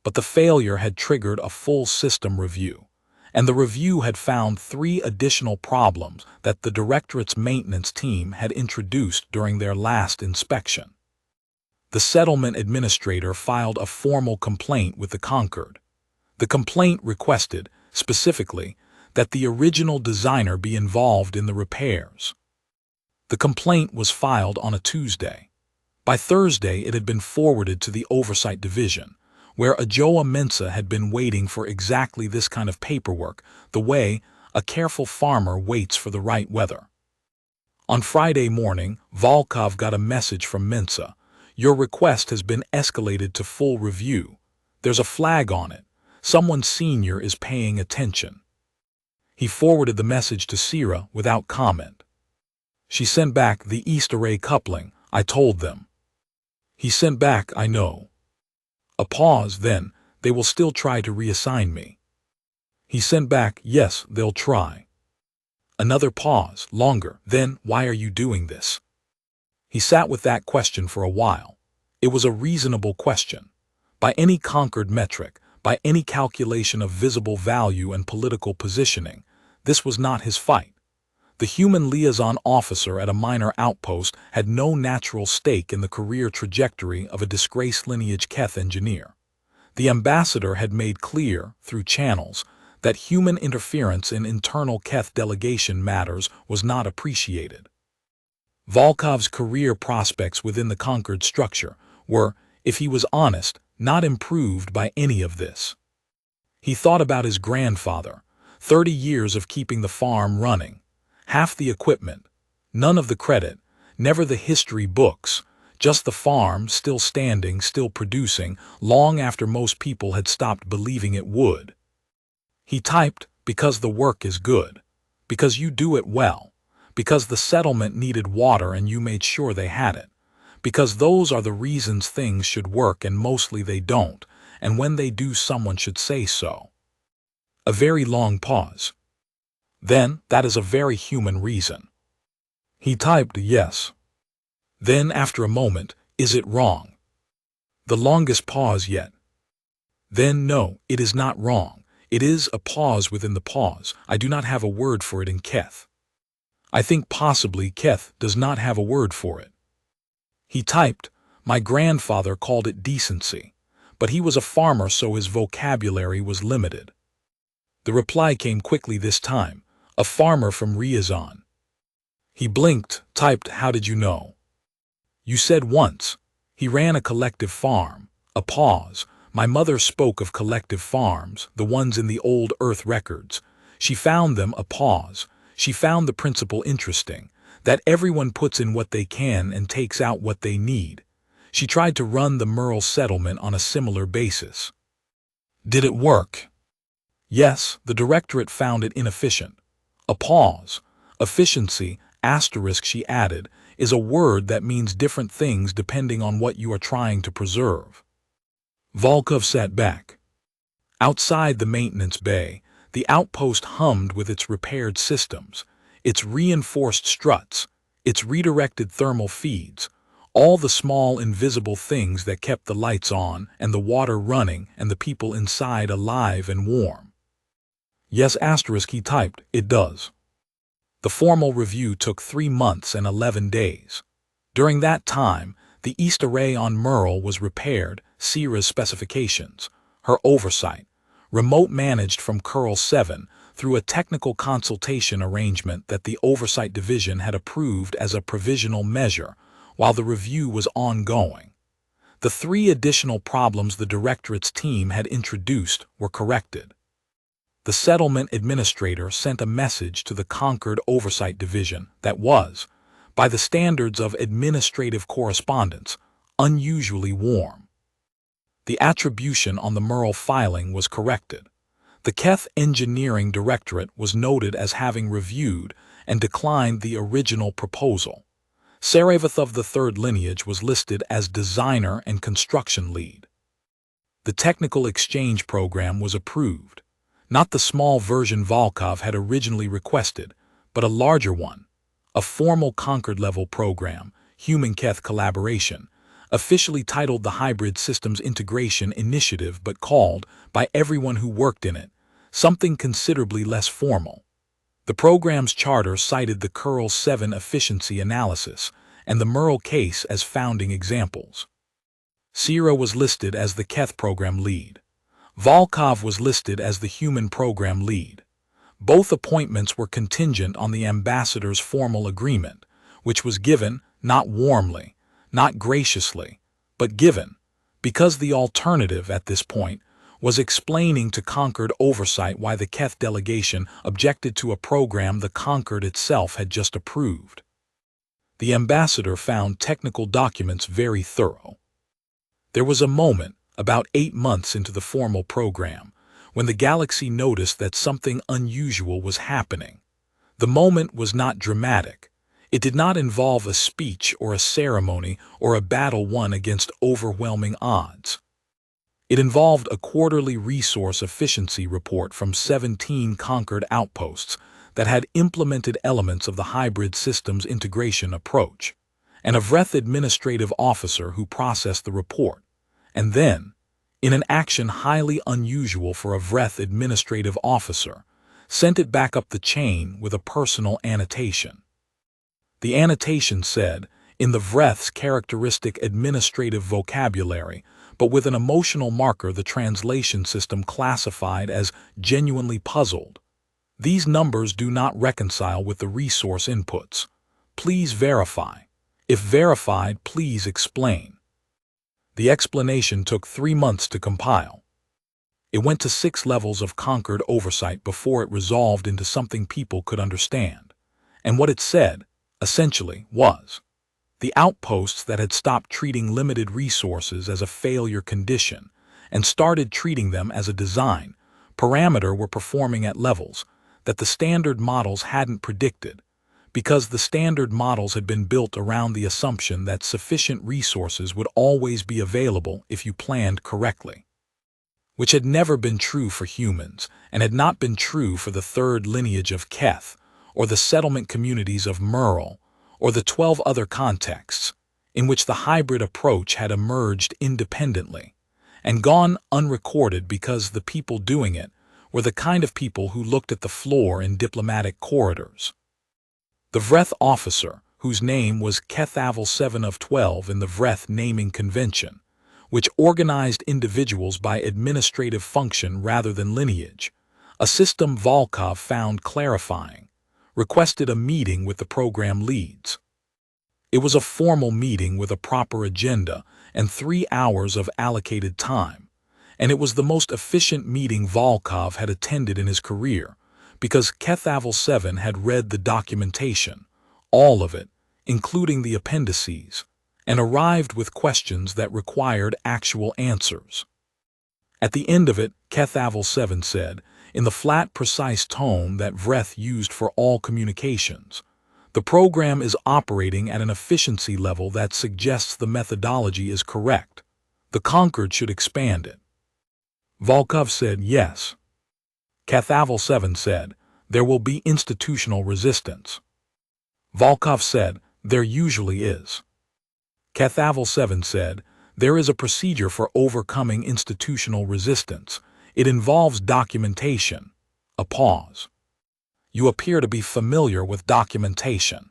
But the failure had triggered a full system review, and the review had found 3 additional problems that the directorate's maintenance team had introduced during their last inspection. The settlement administrator filed a formal complaint with the Concord. The complaint requested, specifically, that the original designer be involved in the repairs. The complaint was filed on a Tuesday. By Thursday, it had been forwarded to the Oversight Division, where Ajoa Mensa had been waiting for exactly this kind of paperwork, the way a careful farmer waits for the right weather. On Friday morning, Volkov got a message from Mensa. "Your request has been escalated to full review. There's a flag on it. Someone senior is paying attention." He forwarded the message to Sira without comment. She sent back, "The East Array coupling, I told them." He sent back, "I know." A pause, then, "They will still try to reassign me." He sent back, "Yes, they'll try." Another pause, longer, then, "Why are you doing this?" He sat with that question for a while. It was a reasonable question. By any Concord metric, by any calculation of visible value and political positioning, this was not his fight. The human liaison officer at a minor outpost had no natural stake in the career trajectory of a disgraced lineage Keth engineer. The ambassador had made clear, through channels, that human interference in internal Keth delegation matters was not appreciated. Volkov's career prospects within the Concord structure were, if he was honest, not improved by any of this. He thought about his grandfather, 30 years of keeping the farm running. Half the equipment, none of the credit, never the history books, Just the farm, still standing, still producing, long after most people had stopped believing it would. He typed, because the work is good. Because you do it well. Because the settlement needed water and you made sure they had it. Because those are the reasons things should work and mostly they don't, and when they do someone should say so. A very long pause. Then, that is a very human reason. He typed yes. Then, after a moment, is it wrong? The longest pause yet. Then no, it is not wrong. It is a pause within the pause. I do not have a word for it in Keth. I think possibly Keth does not have a word for it. He typed, my grandfather called it decency, but he was a farmer so his vocabulary was limited. The reply came quickly this time, a farmer from Riazan. He blinked, typed, how did you know? You said once. He ran a collective farm. A pause. My mother spoke of collective farms, the ones in the old earth records. She found them a pause. She found the principle interesting, that everyone puts in what they can and takes out what they need. She tried to run the Merle settlement on a similar basis. Did it work? Yes, the directorate found it inefficient. A pause. Efficiency, asterisk she added, is a word that means different things depending on what you are trying to preserve. Volkov sat back. Outside the maintenance bay, the outpost hummed with its repaired systems, its reinforced struts, its redirected thermal feeds, all the small invisible things that kept the lights on and the water running and the people inside alive and warm. Yes, asterisk he typed, it does. The formal review took 3 months and 11 days. During that time, the East Array on Merle was repaired, Sierra's specifications, her oversight, remote managed from Curl 7 through a technical consultation arrangement that the Oversight Division had approved as a provisional measure while the review was ongoing. The 3 additional problems the Directorate's team had introduced were corrected. The settlement administrator sent a message to the Concord Oversight Division that was, by the standards of administrative correspondence, unusually warm. The attribution on the Merle filing was corrected. The Keth Engineering Directorate was noted as having reviewed and declined the original proposal. Saravath of the third lineage was listed as designer and construction lead. The technical exchange program was approved. Not the small version Volkov had originally requested, but a larger one, a formal Concord-level program, Human-Keth Collaboration, officially titled the Hybrid Systems Integration Initiative but called, by everyone who worked in it, something considerably less formal. The program's charter cited the Curl 7 efficiency analysis and the Merle case as founding examples. Sierra was listed as the Keth program lead. Volkov was listed as the human program lead. Both appointments were contingent on the ambassador's formal agreement, which was given, not warmly, not graciously, but given, because the alternative at this point was explaining to Concord Oversight why the Keth delegation objected to a program the Concord itself had just approved. The ambassador found technical documents very thorough. There was a moment, about 8 months into the formal program, when the galaxy noticed that something unusual was happening. The moment was not dramatic. It did not involve a speech or a ceremony or a battle won against overwhelming odds. It involved a quarterly resource efficiency report from 17 Concord outposts that had implemented elements of the hybrid systems integration approach, and a Vreth administrative officer who processed the report, and then, in an action highly unusual for a Vreth administrative officer, sent it back up the chain with a personal annotation. The annotation said, in the Vreth's characteristic administrative vocabulary, but with an emotional marker the translation system classified as genuinely puzzled. These numbers do not reconcile with the resource inputs. Please verify. If verified, please explain. The explanation took 3 months to compile. It went to 6 levels of Concord oversight before it resolved into something people could understand. And what it said, essentially, was, The outposts that had stopped treating limited resources as a failure condition and started treating them as a design parameter were performing at levels that the standard models hadn't predicted, because the standard models had been built around the assumption that sufficient resources would always be available if you planned correctly, which had never been true for humans and had not been true for the third lineage of Keth, or the settlement communities of Merle, or the 12 other contexts in which the hybrid approach had emerged independently and gone unrecorded because the people doing it were the kind of people who looked at the floor in diplomatic corridors. The Vreth officer, whose name was Kethavel 7 of 12 in the Vreth naming convention, which organized individuals by administrative function rather than lineage, a system Volkov found clarifying, requested a meeting with the program leads. It was a formal meeting with a proper agenda and 3 hours of allocated time, and it was the most efficient meeting Volkov had attended in his career, because Kethavel 7 had read the documentation, all of it, including the appendices, and arrived with questions that required actual answers. At the end of it, Kethavel 7 said, in the flat, precise tone that Vreth used for all communications, "The program is operating at an efficiency level that suggests the methodology is correct. The Conquered should expand it." Volkov said yes. Kethavel 7 said, "There will be institutional resistance." Volkov said, "There usually is." Kethavel 7 said, "There is a procedure for overcoming institutional resistance. It involves documentation." A pause. "You appear to be familiar with documentation."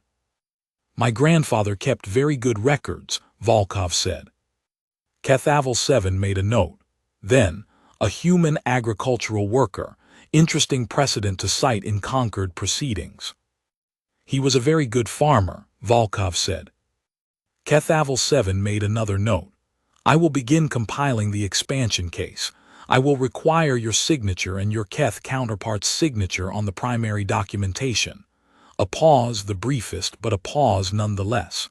"My grandfather kept very good records," Volkov said. Kethavel 7 made a note. Then, "A human agricultural worker, interesting precedent to cite in Conquered proceedings." "He was a very good farmer," Volkov said. Kethavel 7 made another note. "I will begin compiling the expansion case. I will require your signature and your Keth counterpart's signature on the primary documentation." A pause, the briefest, but a pause nonetheless.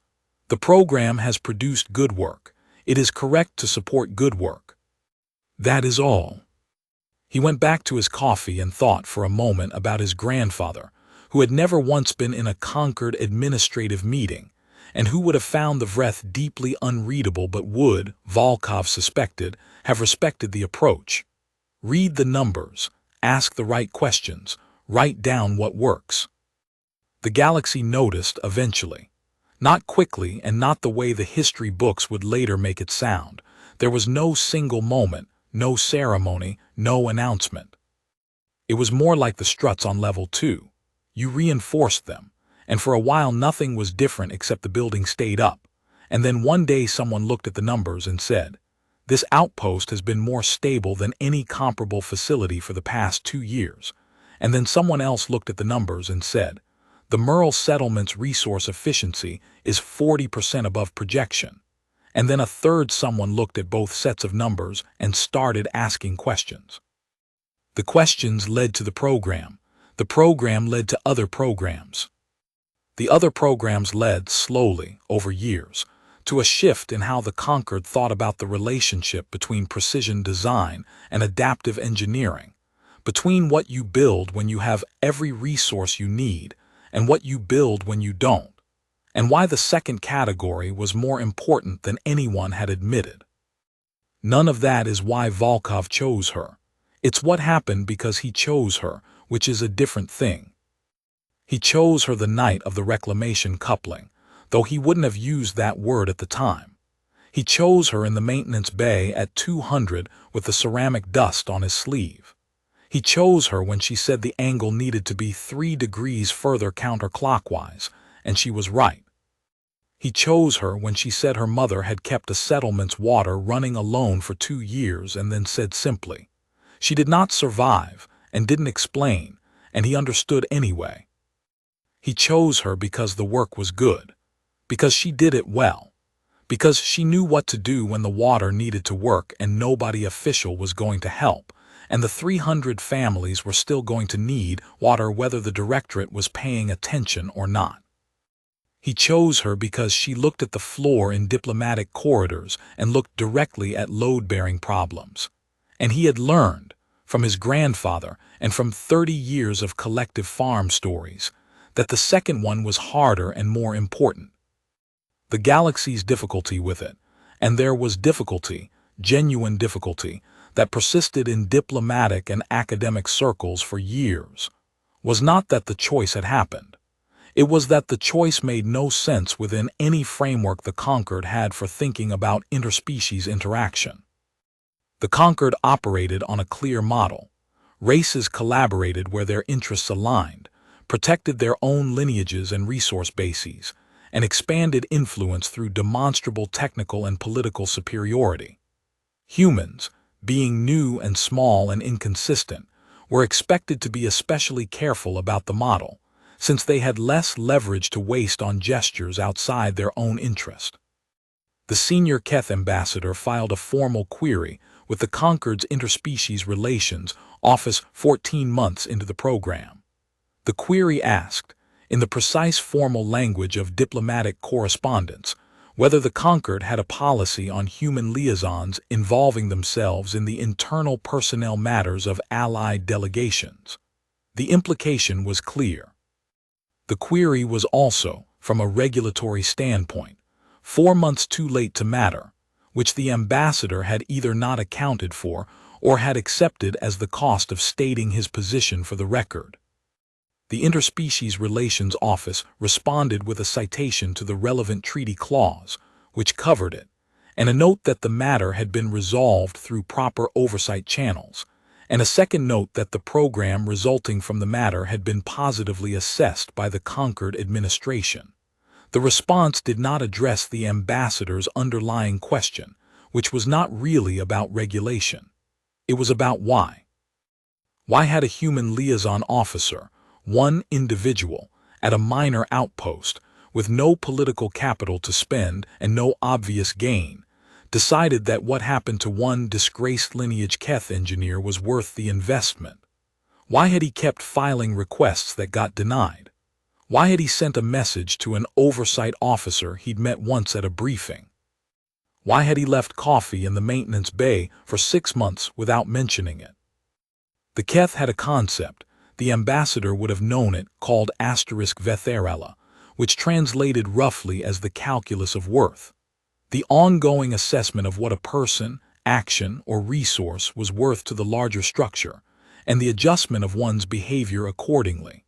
"The program has produced good work. It is correct to support good work. That is all." He went back to his coffee and thought for a moment about his grandfather, who had never once been in a Conquered administrative meeting, and who would have found the Vreth deeply unreadable but would, Volkov suspected, have respected the approach. Read the numbers, ask the right questions, write down what works. The galaxy noticed eventually. Not quickly and not the way the history books would later make it sound. There was no single moment, no ceremony, no announcement. It was more like the struts on level 2. You reinforced them, and for a while nothing was different except the building stayed up, and then one day someone looked at the numbers and said, "This outpost has been more stable than any comparable facility for the past 2 years," and then someone else looked at the numbers and said, "The Merle settlement's resource efficiency is 40% above projection," and then a third someone looked at both sets of numbers and started asking questions. The questions led to the program. The program led to other programs. The other programs led, slowly, over years, to a shift in how the Conquered thought about the relationship between precision design and adaptive engineering, between what you build when you have every resource you need and what you build when you don't, and why the second category was more important than anyone had admitted. None of that is why Volkov chose her. It's what happened because he chose her, which is a different thing. He chose her the night of the reclamation coupling, though he wouldn't have used that word at the time. He chose her in the maintenance bay at 200 with the ceramic dust on his sleeve. He chose her when she said the angle needed to be 3 degrees further counterclockwise, and she was right. He chose her when she said her mother had kept a settlement's water running alone for 2 years and then said simply, "She did not survive," and didn't explain, and he understood anyway. He chose her because the work was good, because she did it well, because she knew what to do when the water needed to work and nobody official was going to help, and the 300 families were still going to need water whether the directorate was paying attention or not. He chose her because she looked at the floor in diplomatic corridors and looked directly at load-bearing problems. And he had learned, from his grandfather and from 30 years of collective farm stories, that the second one was harder and more important. The galaxy's difficulty with it, and there was difficulty, genuine difficulty, that persisted in diplomatic and academic circles for years, was not that the choice had happened. It was that the choice made no sense within any framework the Conquered had for thinking about interspecies interaction. The Conquered operated on a clear model. Races collaborated where their interests aligned, protected their own lineages and resource bases, and expanded influence through demonstrable technical and political superiority. Humans, being new and small and inconsistent, were expected to be especially careful about the model, since they had less leverage to waste on gestures outside their own interest. The senior Keth ambassador filed a formal query with the Conquered's Interspecies Relations Office 14 months into the program. The query asked, in the precise formal language of diplomatic correspondence, whether the Conquered had a policy on human liaisons involving themselves in the internal personnel matters of allied delegations. The implication was clear. The query was also, from a regulatory standpoint, 4 months too late to matter, which the ambassador had either not accounted for or had accepted as the cost of stating his position for the record. The Interspecies Relations Office responded with a citation to the relevant treaty clause, which covered it, and a note that the matter had been resolved through proper oversight channels, and a second note that the program resulting from the matter had been positively assessed by the Conquered administration. The response did not address the ambassador's underlying question, which was not really about regulation. It was about why. Why had a human liaison officer, one individual, at a minor outpost, with no political capital to spend and no obvious gain, decided that what happened to one disgraced lineage Keth engineer was worth the investment? Why had he kept filing requests that got denied? Why had he sent a message to an oversight officer he'd met once at a briefing? Why had he left coffee in the maintenance bay for 6 months without mentioning it? The Keth had a concept, the ambassador would have known it, called *Vetherella, which translated roughly as the calculus of worth. The ongoing assessment of what a person, action, or resource was worth to the larger structure, and the adjustment of one's behavior accordingly.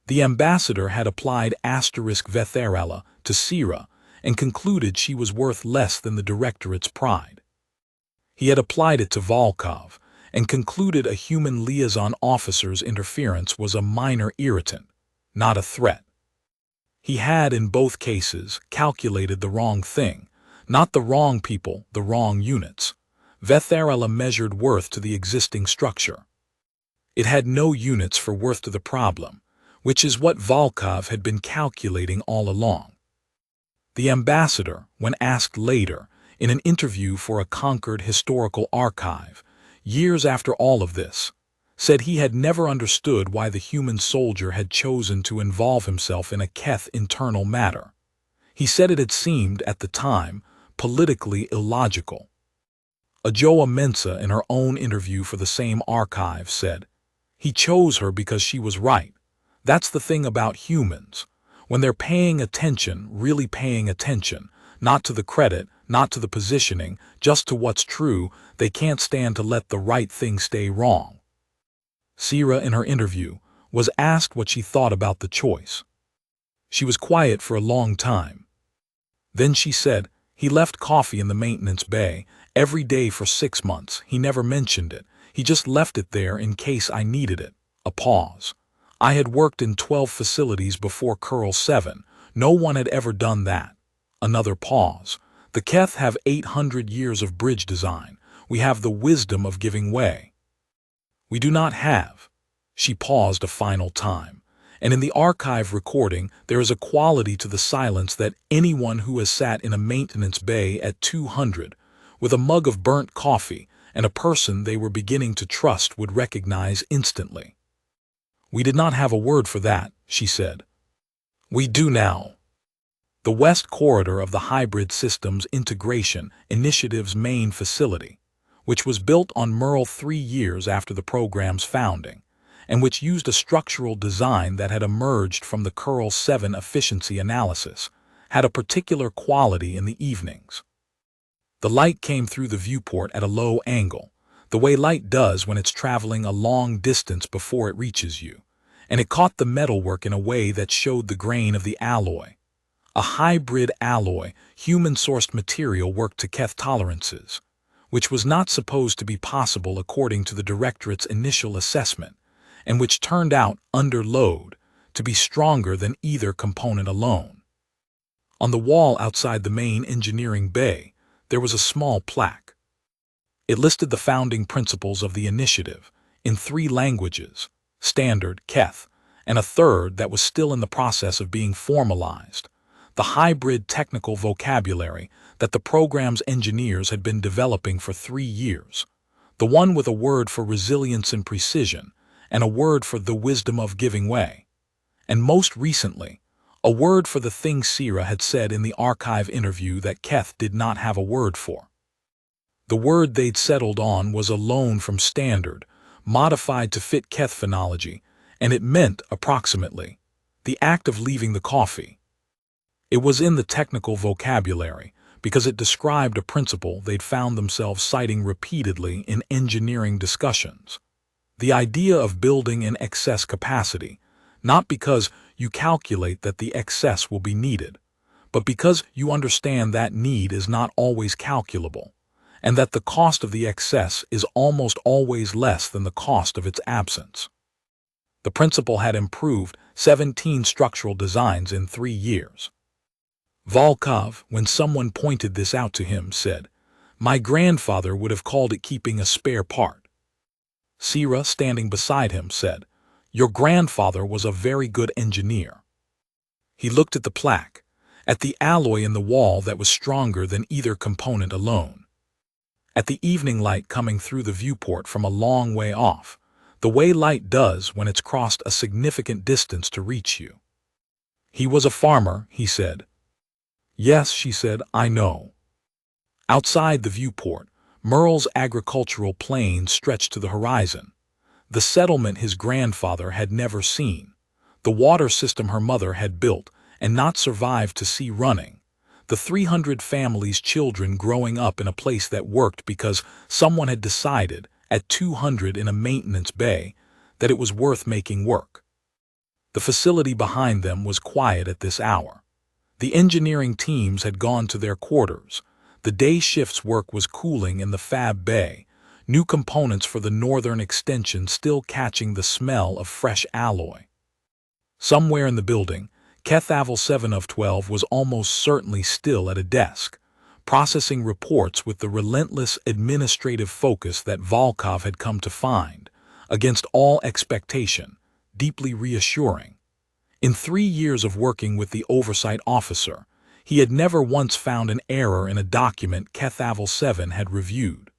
The ambassador had applied *Vetherella to Sira and concluded she was worth less than the directorate's pride. He had applied it to Volkov and concluded a human liaison officer's interference was a minor irritant, not a threat. He had, in both cases, calculated the wrong thing, not the wrong people, the wrong units. Vetherella measured worth to the existing structure. It had no units for worth to the problem, which is what Volkov had been calculating all along. The ambassador, when asked later, in an interview for a Conquered historical archive, years after all of this, said he had never understood why the human soldier had chosen to involve himself in a Keth internal matter. He said it had seemed, at the time, politically illogical. Ajoa Mensa, in her own interview for the same archive, said, "He chose her because she was right. That's the thing about humans. When they're paying attention, really paying attention, not to the credit, not to the positioning, just to what's true, they can't stand to let the right thing stay wrong." Sira, in her interview, was asked what she thought about the choice. She was quiet for a long time. Then she said, "He left coffee in the maintenance bay every day for 6 months. He never mentioned it. He just left it there in case I needed it." A pause. "I had worked in 12 facilities before Curl 7. No one had ever done that." Another pause. "The Keth have 800 years of bridge design. We have the wisdom of giving way. We do not have." She paused a final time. And in the archive recording, there is a quality to the silence that anyone who has sat in a maintenance bay at 200, with a mug of burnt coffee and a person they were beginning to trust would recognize instantly. "We did not have a word for that," she said. "We do now." the west corridor of the Hybrid Systems Integration Initiative's main facility, which was built on Merle 3 years after the program's founding, and which used a structural design that had emerged from the Curl 7 efficiency analysis, had a particular quality in the evenings. The light came through the viewport at a low angle, the way light does when it's traveling a long distance before it reaches you, and it caught the metalwork in a way that showed the grain of the alloy. A hybrid alloy, human-sourced material worked to Keth tolerances, which was not supposed to be possible according to the Directorate's initial assessment, and which turned out, under load, to be stronger than either component alone. On the wall outside the main engineering bay, there was a small plaque. It listed the founding principles of the initiative in 3 languages, Standard, Keth, and a third that was still in the process of being formalized, the hybrid technical vocabulary that the program's engineers had been developing for 3 years, the one with a word for resilience and precision, and a word for the wisdom of giving way, and most recently, a word for the thing Sira had said in the archive interview that Keth did not have a word for. The word they'd settled on was a loan from Standard, modified to fit Keth phonology, and it meant, approximately, the act of leaving the coffee. It was in the technical vocabulary because it described a principle they'd found themselves citing repeatedly in engineering discussions. The idea of building in excess capacity, not because you calculate that the excess will be needed, but because you understand that need is not always calculable, and that the cost of the excess is almost always less than the cost of its absence. The principle had improved 17 structural designs in 3 years. Volkov, when someone pointed this out to him, said, "My grandfather would have called it keeping a spare part." Sira, standing beside him, said, "Your grandfather was a very good engineer." He looked at the plaque, at the alloy in the wall that was stronger than either component alone, at the evening light coming through the viewport from a long way off, the way light does when it's crossed a significant distance to reach you. "He was a farmer," he said. "Yes," she said, "I know." Outside the viewport, Merle's agricultural plain stretched to the horizon, the settlement his grandfather had never seen, the water system her mother had built and not survived to see running, the 300 families' children growing up in a place that worked because someone had decided, at 200 in a maintenance bay, that it was worth making work. The facility behind them was quiet at this hour. The engineering teams had gone to their quarters. The day shift's work was cooling in the fab bay, new components for the northern extension still catching the smell of fresh alloy. Somewhere in the building, Keth Aval 7 of 12 was almost certainly still at a desk, processing reports with the relentless administrative focus that Volkov had come to find, against all expectation, deeply reassuring. In 3 years of working with the oversight officer, he had never once found an error in a document Keth Aval 7 had reviewed.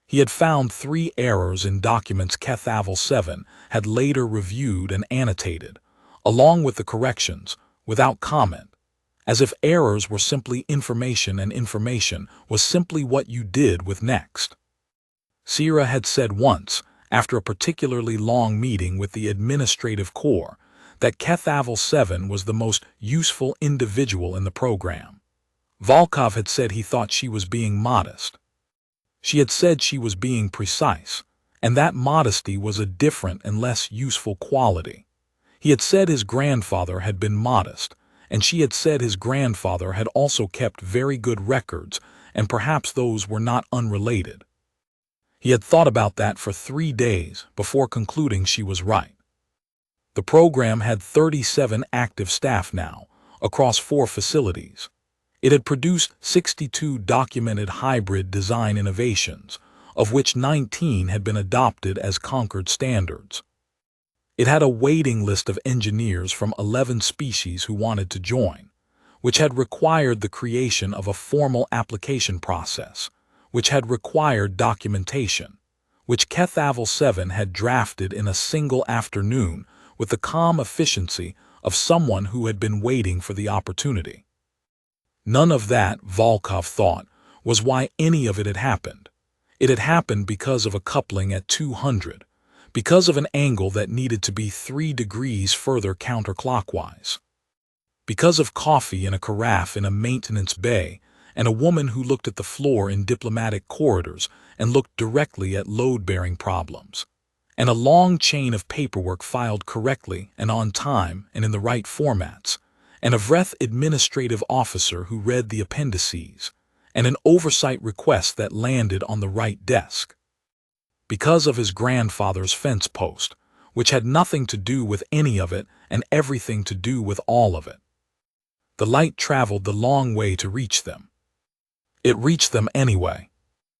He had found 3 errors in documents Keth Aval 7 had later reviewed and annotated, along with the corrections, without comment, as if errors were simply information and information was simply what you did with next. Sira had said once, after a particularly long meeting with the administrative corps, that Keth Aval 7 was the most useful individual in the program. Volkov had said he thought she was being modest. She had said she was being precise, and that modesty was a different and less useful quality. He had said his grandfather had been modest, and she had said his grandfather had also kept very good records, and perhaps those were not unrelated. He had thought about that for 3 days before concluding she was right. The program had 37 active staff now, across 4 facilities. It had produced 62 documented hybrid design innovations, of which 19 had been adopted as Concord standards. It had a waiting list of engineers from 11 species who wanted to join, which had required the creation of a formal application process, which had required documentation, which Keth Aval 7 had drafted in a single afternoon with the calm efficiency of someone who had been waiting for the opportunity. None of that, Volkov thought, was why any of it had happened. It had happened because of a coupling at 200, because of an angle that needed to be 3 degrees further counterclockwise, because of coffee in a carafe in a maintenance bay, and a woman who looked at the floor in diplomatic corridors and looked directly at load-bearing problems, and a long chain of paperwork filed correctly and on time and in the right formats, and a Vreth administrative officer who read the appendices, and an oversight request that landed on the right desk. Because of his grandfather's fence post, which had nothing to do with any of it and everything to do with all of it. The light traveled the long way to reach them. It reached them anyway.